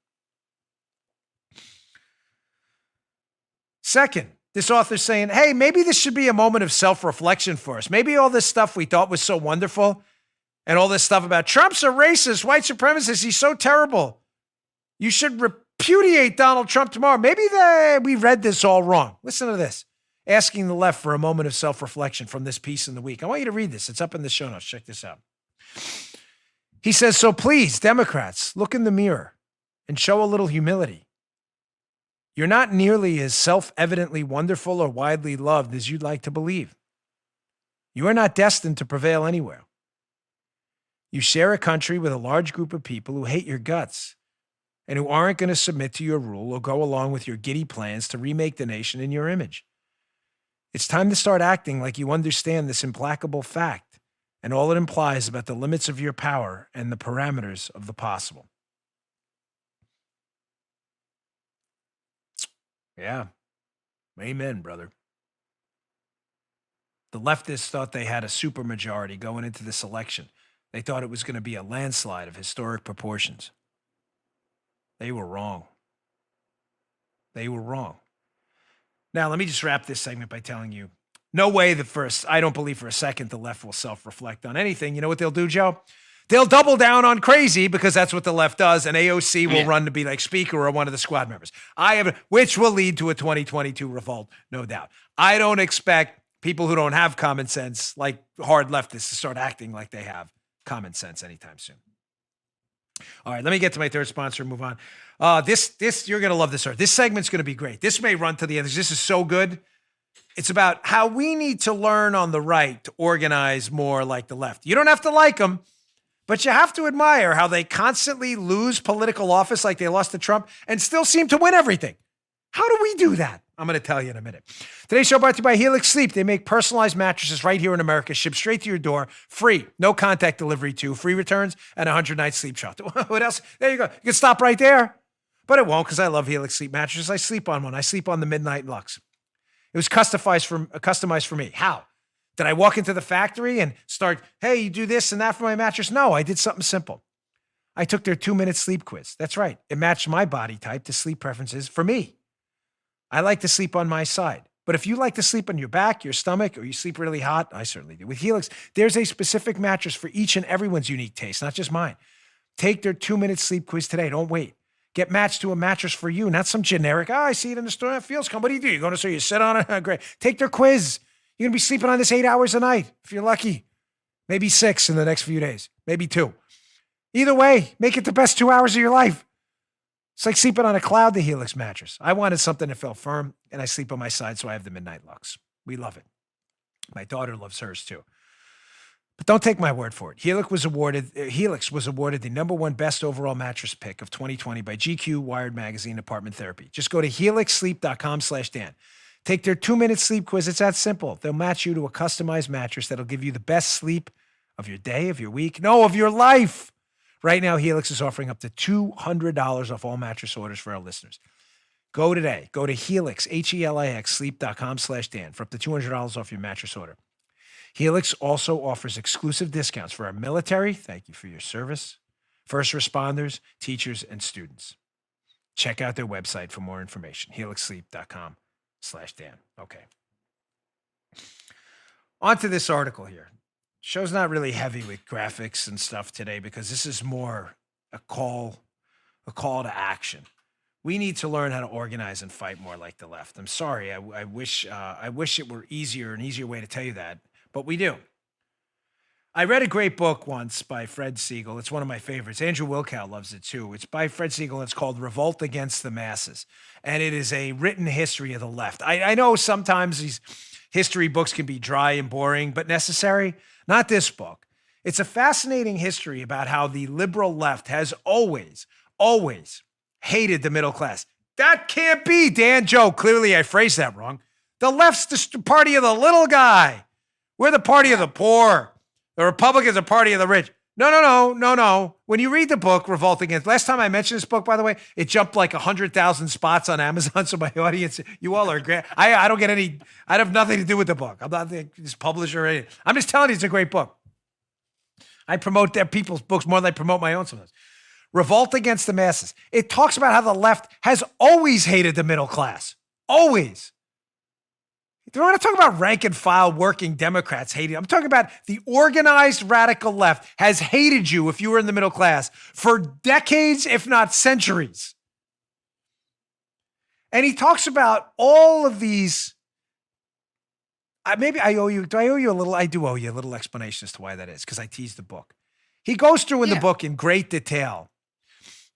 Second, this author's saying, hey, maybe this should be a moment of self-reflection for us. Maybe all this stuff we thought was so wonderful and all this stuff about Trump's a racist, white supremacist, he's so terrible. You should repudiate Donald Trump tomorrow. Maybe we read this all wrong. Listen to this. Asking the left for a moment of self-reflection from this piece in the week. I want you to read this. It's up in the show notes. Check this out. He says, so please, Democrats, look in the mirror and show a little humility. You're not nearly as self-evidently wonderful or widely loved as you'd like to believe. You are not destined to prevail anywhere. You share a country with a large group of people who hate your guts and who aren't going to submit to your rule or go along with your giddy plans to remake the nation in your image. It's time to start acting like you understand this implacable fact and all it implies about the limits of your power and the parameters of the possible. Yeah. Amen, brother. The leftists thought they had a supermajority going into this election. They thought it was going to be a landslide of historic proportions. They were wrong. They were wrong. Now, let me just wrap this segment by telling you, no way I don't believe for a second the left will self-reflect on anything. You know what they'll do, Joe? They'll double down on crazy because that's what the left does, and AOC will run to be like speaker or one of the squad members. Which will lead to a 2022 revolt, no doubt. I don't expect people who don't have common sense, like hard leftists, to start acting like they have common sense anytime soon. All right, let me get to my third sponsor and move on. This you're going to love this. This segment's going to be great. This may run to the end. This is so good. It's about how we need to learn on the right to organize more like the left. You don't have to like them, but you have to admire how they constantly lose political office like they lost to Trump and still seem to win everything. How do we do that? I'm going to tell you in a minute. Today's show brought to you by Helix Sleep. They make personalized mattresses right here in America, shipped straight to your door, free, no contact delivery too, free returns, and a 100-night sleep trial. What else? There you go. You can stop right there. But it won't, because I love Helix Sleep mattresses. I sleep on one. I sleep on the Midnight Lux. It was customized for me. How? Did I walk into the factory and start, hey, you do this and that for my mattress? No, I did something simple. I took their 2-minute sleep quiz. That's right. It matched my body type to sleep preferences for me. I like to sleep on my side. But if you like to sleep on your back, your stomach, or you sleep really hot, I certainly do. With Helix, there's a specific mattress for each and everyone's unique taste, not just mine. Take their 2-minute sleep quiz today. Don't wait. Get matched to a mattress for you, not some generic, I see it in the store, it feels come. What do? You're going to say you sit on it? Great. Take their quiz. You're going to be sleeping on this 8 hours a night, if you're lucky. Maybe 6 in the next few days. Maybe 2. Either way, make it the best 2 hours of your life. It's like sleeping on a cloud, the Helix mattress. I wanted something that felt firm, and I sleep on my side, so I have the Midnight Lux. We love it. My daughter loves hers, too. But don't take my word for it. Helix was awarded the #1 best overall mattress pick of 2020 by GQ, Wired Magazine, Apartment Therapy. Just go to helixsleep.com/Dan. Take their 2-minute sleep quiz. It's that simple. They'll match you to a customized mattress that'll give you the best sleep of your day, of your week, no, of your life. Right now, Helix is offering up to $200 off all mattress orders for our listeners. Go today. Go to Helix, Helix, sleep.com/Dan for up to $200 off your mattress order. Helix also offers exclusive discounts for our military. Thank you for your service. First responders, teachers, and students. Check out their website for more information. helixsleep.com/Dan. Okay. On to this article here. Show's not really heavy with graphics and stuff today because this is more a call to action. We need to learn how to organize and fight more like the left. I'm sorry. I wish it were an easier way to tell you that, but we do. I read a great book once by Fred Siegel. It's one of my favorites. Andrew Wilkow loves it too. It's by Fred Siegel. It's called Revolt Against the Masses. And it is a written history of the left. I know sometimes these history books can be dry and boring, but necessary. Not this book. It's a fascinating history about how the liberal left has always hated the middle class. That can't be, Dan. Joe, clearly I phrased that wrong. The left's the party of the little guy. We're the party of the poor. The Republicans are party of the rich. No. When you read the book, Revolt Against, last time I mentioned this book, by the way, it jumped like 100,000 spots on Amazon. So my audience, you all are great. I don't get any, I have nothing to do with the book. I'm not this publisher or anything. I'm just telling you it's a great book. I promote their people's books more than I promote my own sometimes. Revolt Against the Masses. It talks about how the left has always hated the middle class. Always. We're not talking about rank and file working Democrats hating. I'm talking about the organized radical left has hated you if you were in the middle class for decades, if not centuries. And he talks about all of these. Maybe I owe you. Do I owe you a little? I do owe you a little explanation as to why that is, because I teased the book. He goes through in the book in great detail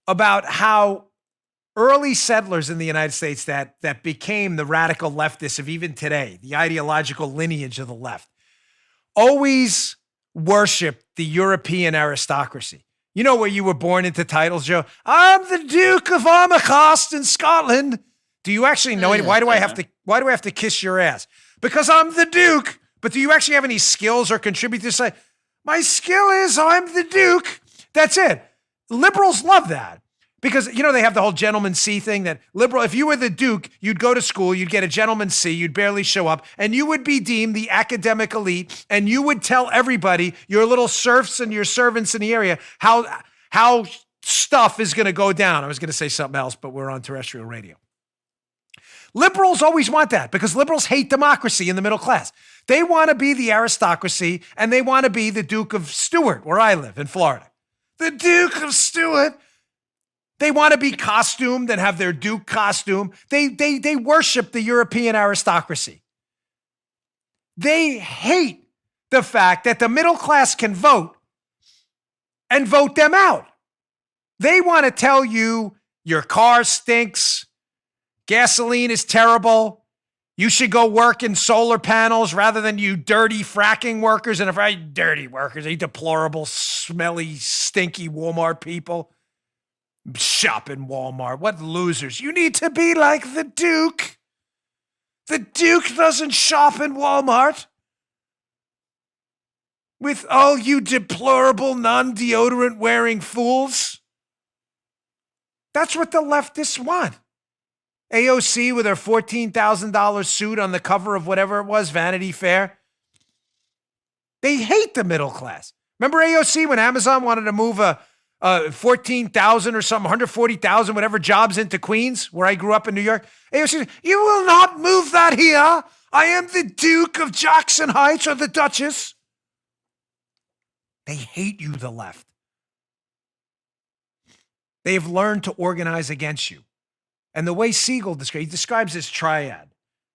about how early settlers in the United States that became the radical leftists of even today, the ideological lineage of the left, always worshiped the European aristocracy. You know where you were born into titles, Joe? I'm the Duke of Armagh in Scotland. Do you actually know it? Why do I have to kiss your ass? Because I'm the Duke. But do you actually have any skills or contribute to say, my skill is I'm the Duke? That's it. Liberals love that. Because, you know, they have the whole gentleman C thing that liberal, if you were the Duke, you'd go to school, you'd get a gentleman C, you'd barely show up, and you would be deemed the academic elite, and you would tell everybody, your little serfs and your servants in the area, how stuff is going to go down. I was going to say something else, but we're on terrestrial radio. Liberals always want that because liberals hate democracy in the middle class. They want to be the aristocracy, and they want to be the Duke of Stewart, where I live in Florida. The Duke of Stewart. They want to be costumed and have their Duke costume. They worship the European aristocracy. They hate the fact that the middle class can vote and vote them out. They want to tell you your car stinks, gasoline is terrible, you should go work in solar panels rather than you dirty fracking workers. And if I dirty workers, they deplorable, smelly, stinky Walmart people. Shop in Walmart. What losers. You need to be like the Duke. The Duke doesn't shop in Walmart. With all you deplorable non-deodorant wearing fools. That's what the leftists want. AOC with her $14,000 suit on the cover of whatever it was, Vanity Fair. They hate the middle class. Remember AOC when Amazon wanted to move 14,000 or something, 140,000, whatever jobs into Queens, where I grew up in New York. AOC said, you will not move that here. I am the Duke of Jackson Heights or the Duchess. They hate you, the left. They have learned to organize against you. And the way Siegel describes this triad.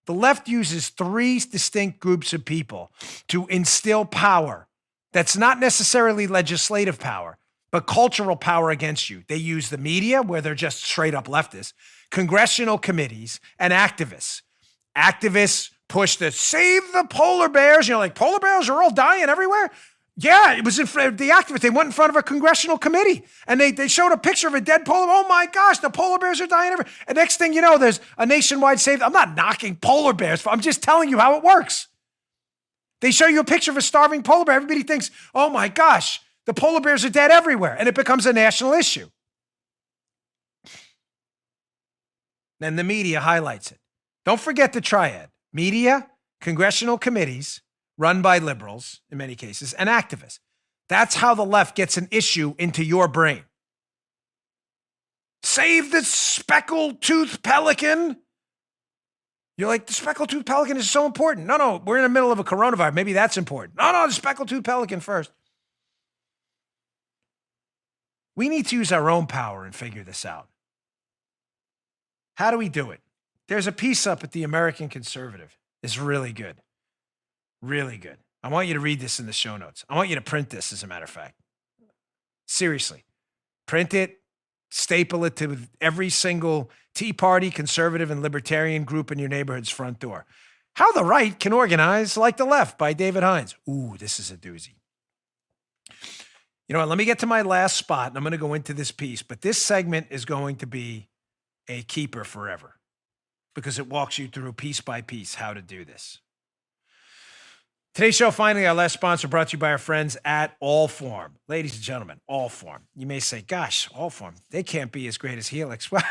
The left uses three distinct groups of people to instill power that's not necessarily legislative power, but cultural power against you. They use the media, where they're just straight up leftists, congressional committees, and activists. Activists push the save the polar bears. You know, like polar bears are all dying everywhere. Yeah, it was in front of the activists. They went in front of a congressional committee and they showed a picture of a dead polar. Oh my gosh, the polar bears are dying everywhere. And next thing you know, there's a nationwide save. I'm not knocking polar bears. I'm just telling you how it works. They show you a picture of a starving polar bear. Everybody thinks, oh my gosh, the polar bears are dead everywhere, and it becomes a national issue. Then the media highlights it. Don't forget the triad. Media, congressional committees, run by liberals in many cases, and activists. That's how the left gets an issue into your brain. Save the speckled-toothed pelican. You're like, the speckled-toothed pelican is so important. No, we're in the middle of a coronavirus. Maybe that's important. No, the speckled-toothed pelican first. We need to use our own power and figure this out. How do we do it? There's a piece up at the American Conservative. It's really good. Really good. I want you to read this in the show notes. I want you to print this, as a matter of fact. Seriously. Print it, staple it to every single Tea Party, conservative, and libertarian group in your neighborhood's front door. How the right can organize like the left by David Hines. Ooh, this is a doozy. You know what? Let me get to my last spot, and I'm going to go into this piece. But this segment is going to be a keeper forever because it walks you through piece by piece how to do this. Today's show, finally, our last sponsor, brought to you by our friends at Allform. Ladies and gentlemen, Allform. You may say, gosh, Allform, they can't be as great as Helix. Well,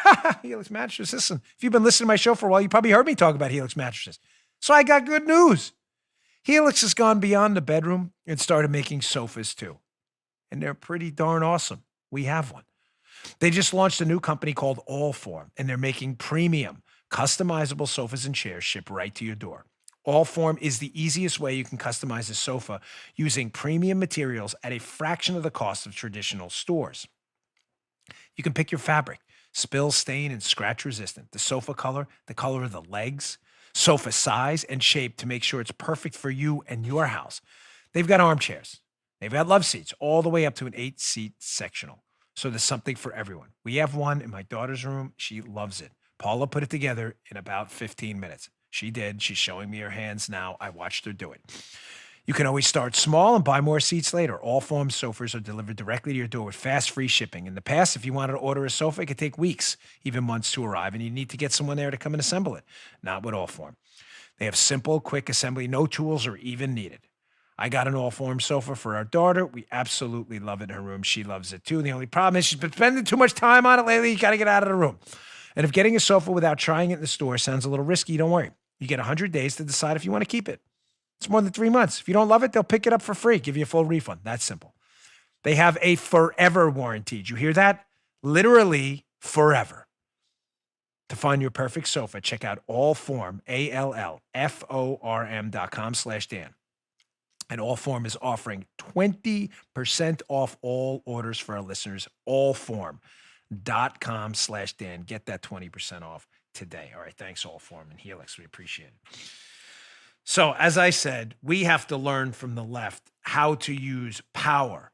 Helix Mattresses. Listen, if you've been listening to my show for a while, you probably heard me talk about Helix Mattresses. So I got good news. Helix has gone beyond the bedroom and started making sofas too. And they're pretty darn awesome. We have one. They just launched a new company called Allform, and they're making premium, customizable sofas and chairs shipped right to your door. Allform is the easiest way you can customize a sofa using premium materials at a fraction of the cost of traditional stores. You can pick your fabric, spill, stain, and scratch resistant, the sofa color, the color of the legs, sofa size and shape to make sure it's perfect for you and your house. They've got armchairs. They've got love seats all the way up to an 8-seat sectional. So there's something for everyone. We have one in my daughter's room. She loves it. Paula put it together in about 15 minutes. She did. She's showing me her hands now. I watched her do it. You can always start small and buy more seats later. Allform sofas are delivered directly to your door with fast, free shipping. In the past, if you wanted to order a sofa, it could take weeks, even months to arrive, and you need to get someone there to come and assemble it. Not with Allform. They have simple, quick assembly. No tools are even needed. I got an Allform sofa for our daughter. We absolutely love it in her room. She loves it too. The only problem is she's been spending too much time on it lately. You got to get out of the room. And if getting a sofa without trying it in the store sounds a little risky, don't worry. You get 100 days to decide if you want to keep it. It's more than 3 months. If you don't love it, they'll pick it up for free, give you a full refund. That's simple. They have a forever warranty. Did you hear that? Literally forever. To find your perfect sofa, check out Allform, ALLFORM.com/Dan. And Allform is offering 20% off all orders for our listeners. Allform.com/Dan. Get that 20% off today. All right. Thanks, Allform and Helix. We appreciate it. So, as I said, we have to learn from the left how to use power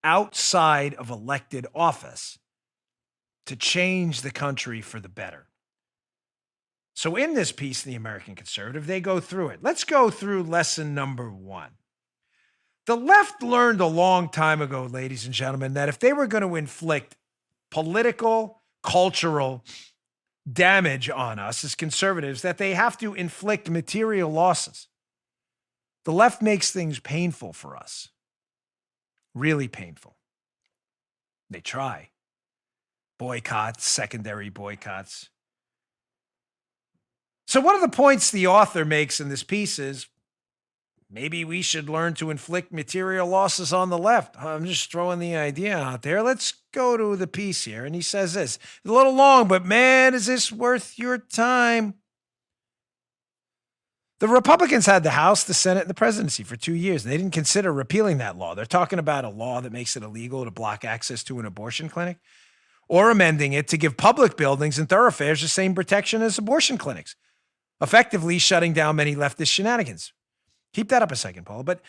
outside of elected office to change the country for the better. So, in this piece, The American Conservative, they go through it. Let's go through lesson number 1. The left learned a long time ago, ladies and gentlemen, that if they were going to inflict political, cultural damage on us as conservatives, that they have to inflict material losses. The left makes things painful for us. Really painful. They try. Boycotts, secondary boycotts. So one of the points the author makes in this piece is, maybe we should learn to inflict material losses on the left. I'm just throwing the idea out there. Let's go to the piece here. And he says this. It's a little long, but man, is this worth your time? The Republicans had the House, the Senate, and the presidency for 2 years. And they didn't consider repealing that law. They're talking about a law that makes it illegal to block access to an abortion clinic or amending it to give public buildings and thoroughfares the same protection as abortion clinics, effectively shutting down many leftist shenanigans. Keep that up a second, Paul. But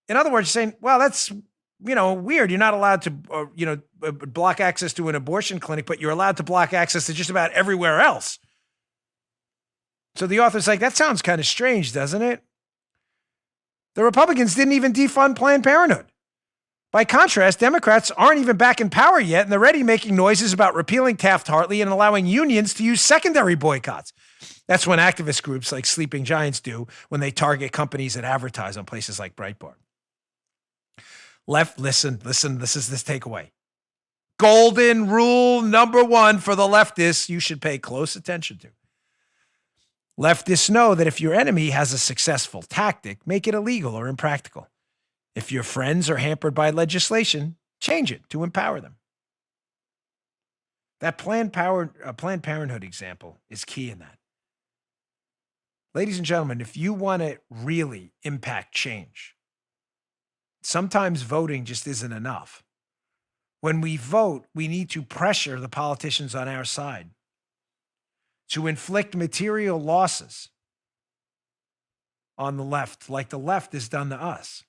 in other words, saying, well, that's, weird. You're not allowed to, block access to an abortion clinic, but you're allowed to block access to just about everywhere else. So the author's like, that sounds kind of strange, doesn't it? The Republicans didn't even defund Planned Parenthood. By contrast, Democrats aren't even back in power yet, and they're already making noises about repealing Taft-Hartley and allowing unions to use secondary boycotts. That's when activist groups like Sleeping Giants do when they target companies that advertise on places like Breitbart. Left, listen, this is this takeaway. Golden rule number 1 for the leftists you should pay close attention to. Leftists know that if your enemy has a successful tactic, make it illegal or impractical. If your friends are hampered by legislation, change it to empower them. That Planned Parenthood example is key in that. Ladies and gentlemen, if you want to really impact change, sometimes voting just isn't enough. When we vote, we need to pressure the politicians on our side. to inflict material losses on the left, like the left has done to us.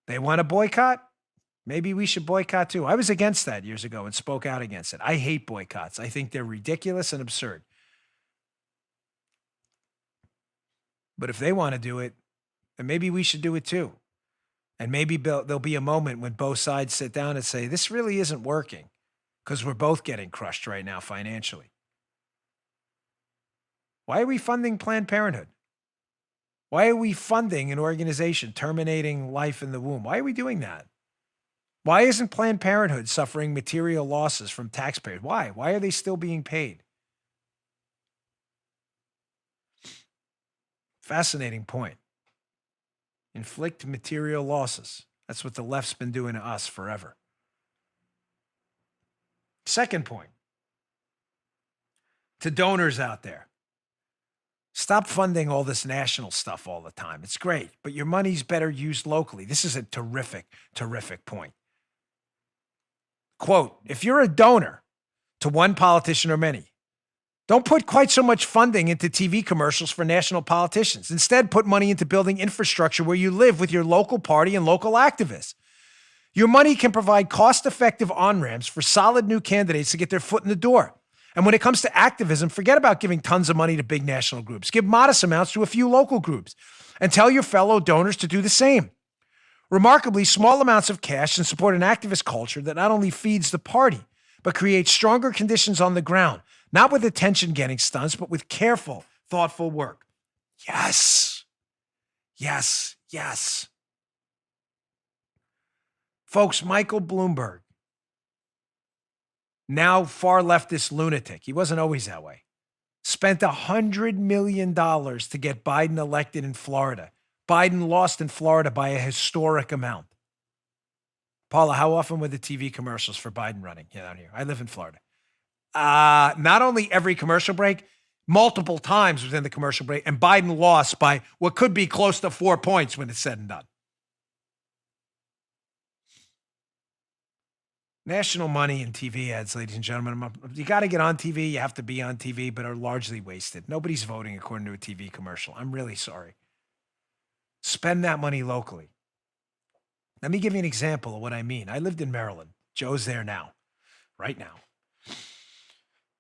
They want to boycott? Maybe we should boycott too. I was against that years ago and spoke out against it. I hate boycotts. I think they're ridiculous and absurd. But if they want to do it, then maybe we should do it too. And maybe there'll be a moment when both sides sit down and say, this really isn't working because we're both getting crushed right now financially. Why are we funding Planned Parenthood? Why are we funding an organization terminating life in the womb? Why are we doing that? Why isn't Planned Parenthood suffering material losses from taxpayers? Why? Why are they still being paid? Fascinating point. Inflict material losses. That's what the left's been doing to us forever. Second point. To donors out there. Stop funding all this national stuff all the time. It's great, but your money's better used locally. This is a terrific, terrific point. Quote, if you're a donor to one politician or many, don't put quite so much funding into TV commercials for national politicians. Instead, put money into building infrastructure where you live with your local party and local activists. Your money can provide cost-effective on-ramps for solid new candidates to get their foot in the door. And when it comes to activism, forget about giving tons of money to big national groups. Give modest amounts to a few local groups and tell your fellow donors to do the same. Remarkably, small amounts of cash can support an activist culture that not only feeds the party, but creates stronger conditions on the ground, not with attention-getting stunts, but with careful, thoughtful work. Yes. Yes. Yes. Folks, Michael Bloomberg, now far leftist lunatic, he wasn't always that way, spent $100 million to get Biden elected in Florida. Biden lost in Florida by a historic amount. Paula, how often were the TV commercials for Biden running down here? I live in Florida. Not only every commercial break, multiple times within the commercial break, and Biden lost by what could be close to 4 points when it's said and done. National money in TV ads, ladies and gentlemen. You got to get on TV. You have to be on TV, but are largely wasted. Nobody's voting according to a TV commercial. I'm really sorry. Spend that money locally. Let me give you an example of what I mean. I lived in Maryland. Joe's there now, right now.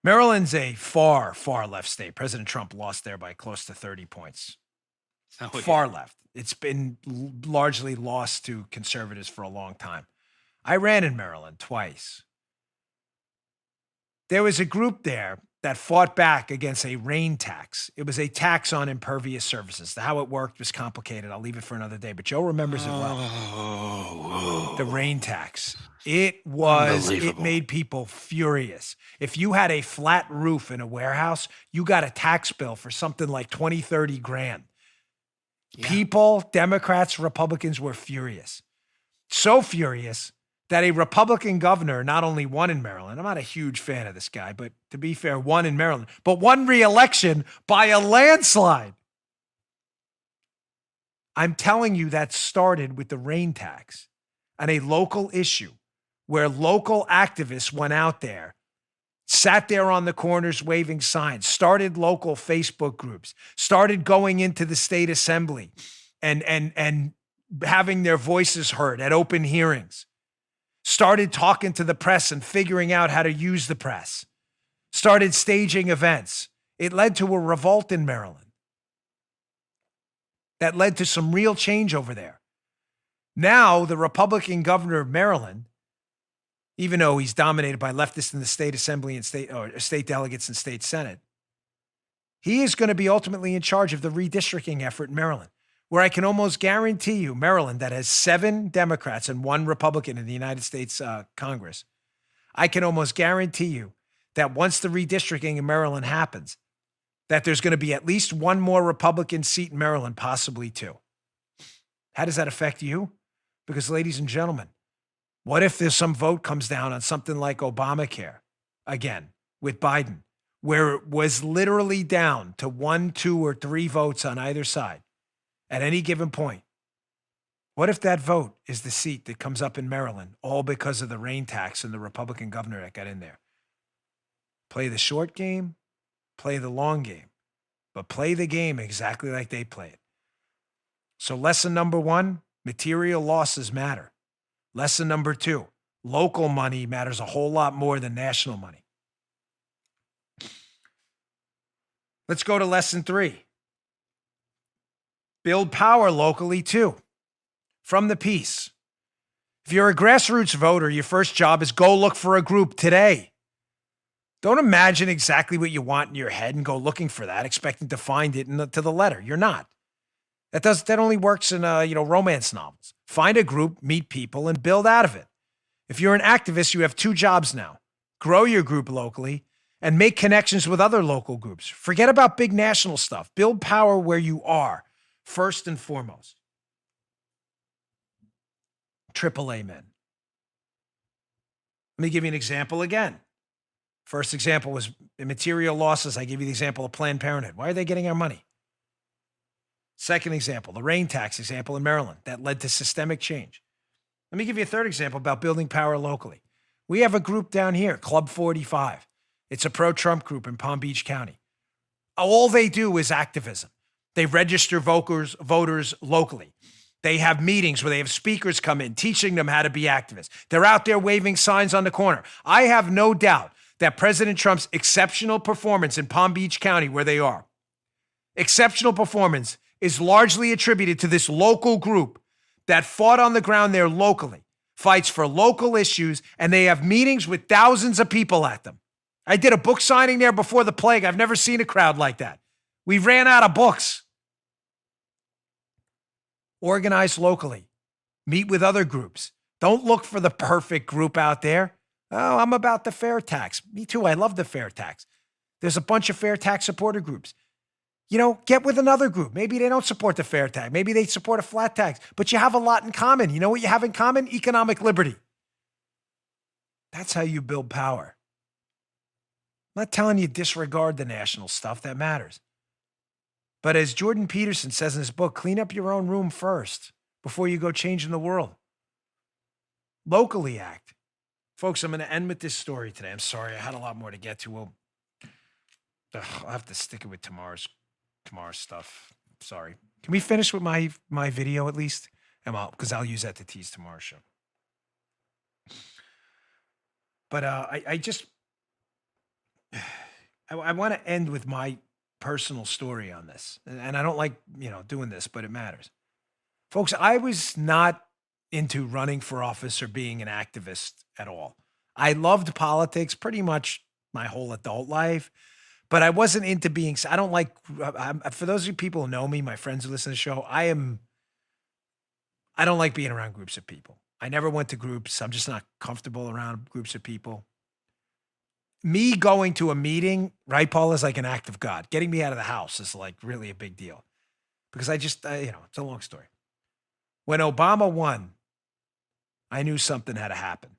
Maryland's a far, far left state. President Trump lost there by close to 30 points. Far left. It's been largely lost to conservatives for a long time. I ran in Maryland twice. There was a group there that fought back against a rain tax. It was a tax on impervious surfaces. How it worked was complicated. I'll leave it for another day, but Joe remembers it well. The rain tax. It made people furious. If you had a flat roof in a warehouse, you got a tax bill for something like 20, 30 grand. Yeah. People, Democrats, Republicans were furious. So furious that a Republican governor not only won in Maryland, I'm not a huge fan of this guy, but to be fair, won in Maryland, but won re-election by a landslide. I'm telling you that started with the rain tax and a local issue where local activists went out there, sat there on the corners waving signs, started local Facebook groups, started going into the state assembly and having their voices heard at open hearings. Started talking to the press and figuring out how to use the press. Started staging events. It led to a revolt in Maryland that led to some real change over there. Now, the Republican governor of Maryland, even though he's dominated by leftists in the state assembly and state delegates and state senate, he is going to be ultimately in charge of the redistricting effort in Maryland, where I can almost guarantee you Maryland, that has 7 Democrats and 1 Republican in the United States Congress, I can almost guarantee you that once the redistricting in Maryland happens, that there's going to be at least 1 more Republican seat in Maryland, possibly 2. How does that affect you? Because, ladies and gentlemen, what if there's some vote comes down on something like Obamacare, again, with Biden, where it was literally down to 1, 2, or 3 votes on either side at any given point? What if that vote is the seat that comes up in Maryland, all because of the rain tax and the Republican governor that got in there? Play the short game, play the long game, but play the game exactly like they play it. So lesson number 1, material losses matter. Lesson number 2, local money matters a whole lot more than national money. Let's go to lesson 3. Build power locally too. From the piece. If you're a grassroots voter, your first job is go look for a group today. Don't imagine exactly what you want in your head and go looking for that, expecting to find it to the letter. You're not. That only works in romance novels. Find a group, meet people, and build out of it. If you're an activist, you have 2 jobs now. Grow your group locally and make connections with other local groups. Forget about big national stuff. Build power where you are, first and foremost. Triple amen. Let me give you an example again. First example was material losses. I give you the example of Planned Parenthood. Why are they getting our money? Second example, the rain tax example in Maryland that led to systemic change. Let me give you a third example about building power locally. We have a group down here, Club 45. It's a pro-Trump group in Palm Beach County. All they do is activism. They register voters locally. They have meetings where they have speakers come in, teaching them how to be activists. They're out there waving signs on the corner. I have no doubt that President Trump's exceptional performance in Palm Beach County, where they are, exceptional performance is largely attributed to this local group that fought on the ground there locally, fights for local issues, and they have meetings with thousands of people at them. I did a book signing there before the plague. I've never seen a crowd like that. We ran out of books. Organize locally. Meet with other groups. Don't look for the perfect group out there. Oh, I'm about the fair tax. Me too. I love the fair tax. There's a bunch of fair tax supporter groups. Get with another group. Maybe they don't support the fair tax. Maybe they support a flat tax, but you have a lot in common. You know what you have in common? Economic liberty. That's how you build power. I'm not telling you disregard the national stuff that matters. But as Jordan Peterson says in his book, clean up your own room first before you go changing the world. Locally act. Folks, I'm going to end with this story today. I'm sorry. I had a lot more to get to. I'll have to stick it with tomorrow's stuff. Sorry. Can we finish with my video at least? Because I'll use that to tease tomorrow's show. But I want to end with my personal story on this. And I don't like, doing this, but it matters. Folks, I was not into running for office or being an activist at all. I loved politics pretty much my whole adult life, but I wasn't into being, I don't like, for those of you people who know me, my friends who listen to the show, I don't like being around groups of people. I never went to groups. I'm just not comfortable around groups of people. Me going to a meeting, right, Paul, is like an act of God. Getting me out of the house is like really a big deal because it's a long story. When Obama won, I knew something had to happen.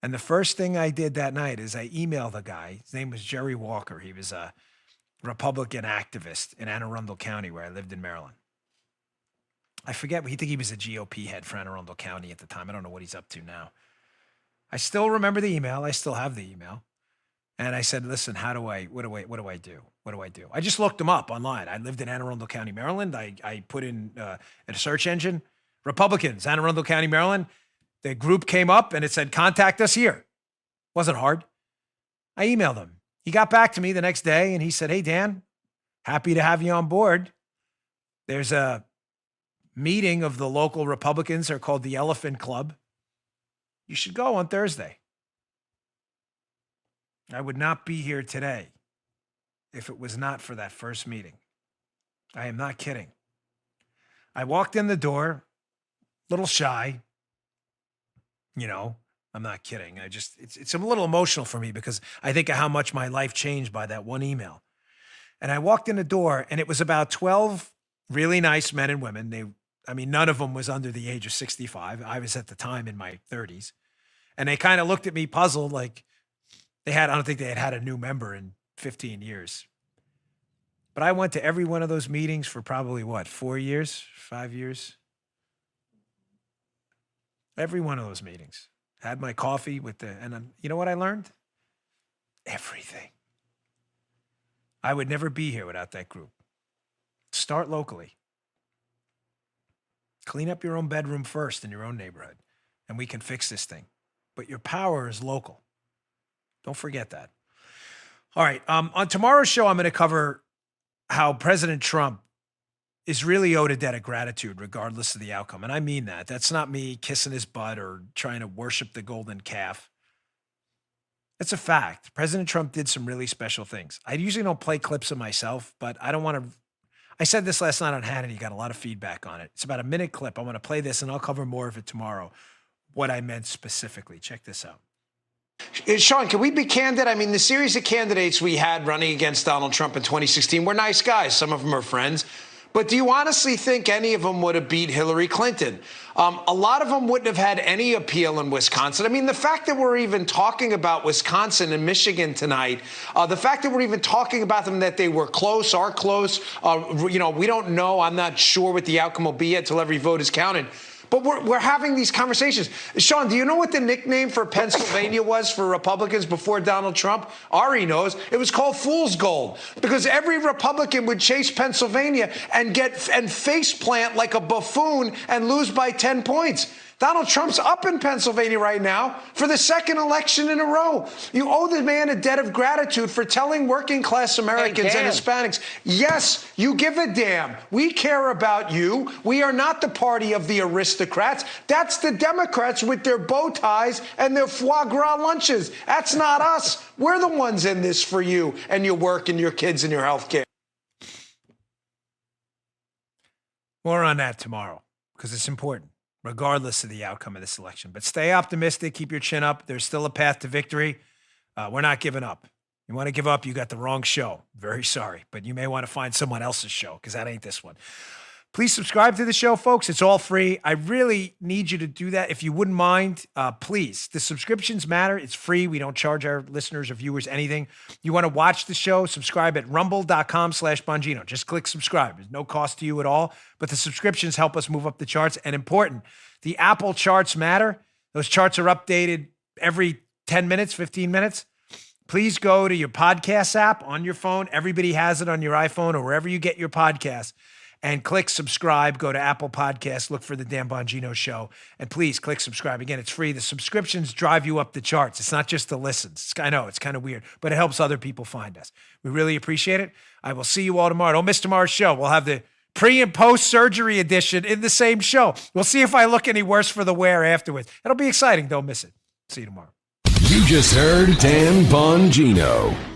And the first thing I did that night is I emailed a guy. His name was Jerry Walker. He was a Republican activist in Anne Arundel County where I lived in Maryland. I forget, I think he was a GOP head for Anne Arundel County at the time. I don't know what he's up to now. I still remember the email. I still have the email. And I said, listen, what do I do? I just looked him up online. I lived in Anne Arundel County, Maryland. I put in a search engine, Republicans, Anne Arundel County, Maryland. The group came up and it said, contact us here. Wasn't hard. I emailed him. He got back to me the next day and he said, hey, Dan, happy to have you on board. There's a meeting of the local Republicans. They're called the Elephant Club. You should go on Thursday. I would not be here today if it was not for that first meeting. I am not kidding. I walked in the door, a little shy. I'm not kidding. It's a little emotional for me because I think of how much my life changed by that one email. And I walked in the door and it was about 12 really nice men and women. None of them was under the age of 65. I was at the time in my 30s. And they kind of looked at me puzzled, like I don't think they had had a new member in 15 years. But I went to every one of those meetings for probably 4 years, 5 years? Every one of those meetings. Had my coffee and you know what I learned? everything. I would never be here without that group. Start locally. Clean up your own bedroom first in your own neighborhood, and we can fix this thing. But your power is local. Don't forget that. All right. On tomorrow's show, I'm going to cover how President Trump is really owed a debt of gratitude regardless of the outcome. And I mean that. That's not me kissing his butt or trying to worship the golden calf. It's a fact. President Trump did some really special things. I usually don't play clips of myself, but I don't want to. I said this last night on Hannity, got a lot of feedback on it. It's about a minute clip. I want to play this and I'll cover more of it tomorrow. What I meant specifically. Check this out. Sean, can we be candid? I mean, the series of candidates we had running against Donald Trump in 2016 were nice guys. Some of them are friends. But do you honestly think any of them would have beat Hillary Clinton? A lot of them wouldn't have had any appeal in Wisconsin. I mean, the fact that we're even talking about Wisconsin and Michigan tonight, the fact that we're even talking about them, that they were close, are close, we don't know. I'm not sure what the outcome will be yet until every vote is counted. But we're having these conversations. Sean, do you know what the nickname for Pennsylvania was for Republicans before Donald Trump? Ari knows. It was called Fool's Gold because every Republican would chase Pennsylvania and face plant like a buffoon and lose by 10 points. Donald Trump's up in Pennsylvania right now for the second election in a row. You owe the man a debt of gratitude for telling working class Americans and Hispanics, yes, you give a damn. We care about you. We are not the party of the aristocrats. That's the Democrats with their bow ties and their foie gras lunches. That's not us. We're the ones in this for you and your work and your kids and your health care. More on that tomorrow because it's important, regardless of the outcome of this election. But stay optimistic, keep your chin up. There's still a path to victory. We're not giving up. You want to give up, you got the wrong show. Very sorry, but you may want to find someone else's show because that ain't this one. Please subscribe to the show, folks. It's all free. I really need you to do that. If you wouldn't mind, please. The subscriptions matter. It's free. We don't charge our listeners or viewers anything. You want to watch the show, subscribe at rumble.com/Bongino. Just click subscribe. There's no cost to you at all, but the subscriptions help us move up the charts. And important, the Apple charts matter. Those charts are updated every 10 minutes, 15 minutes. Please go to your podcast app on your phone. Everybody has it on your iPhone or wherever you get your podcasts. And click subscribe, go to Apple Podcasts, look for the Dan Bongino Show, and please click subscribe. Again, it's free. The subscriptions drive you up the charts. It's not just the listens. I know, it's kind of weird, but it helps other people find us. We really appreciate it. I will see you all tomorrow. Don't miss tomorrow's show. We'll have the pre- and post-surgery edition in the same show. We'll see if I look any worse for the wear afterwards. It'll be exciting. Don't miss it. See you tomorrow. You just heard Dan Bongino.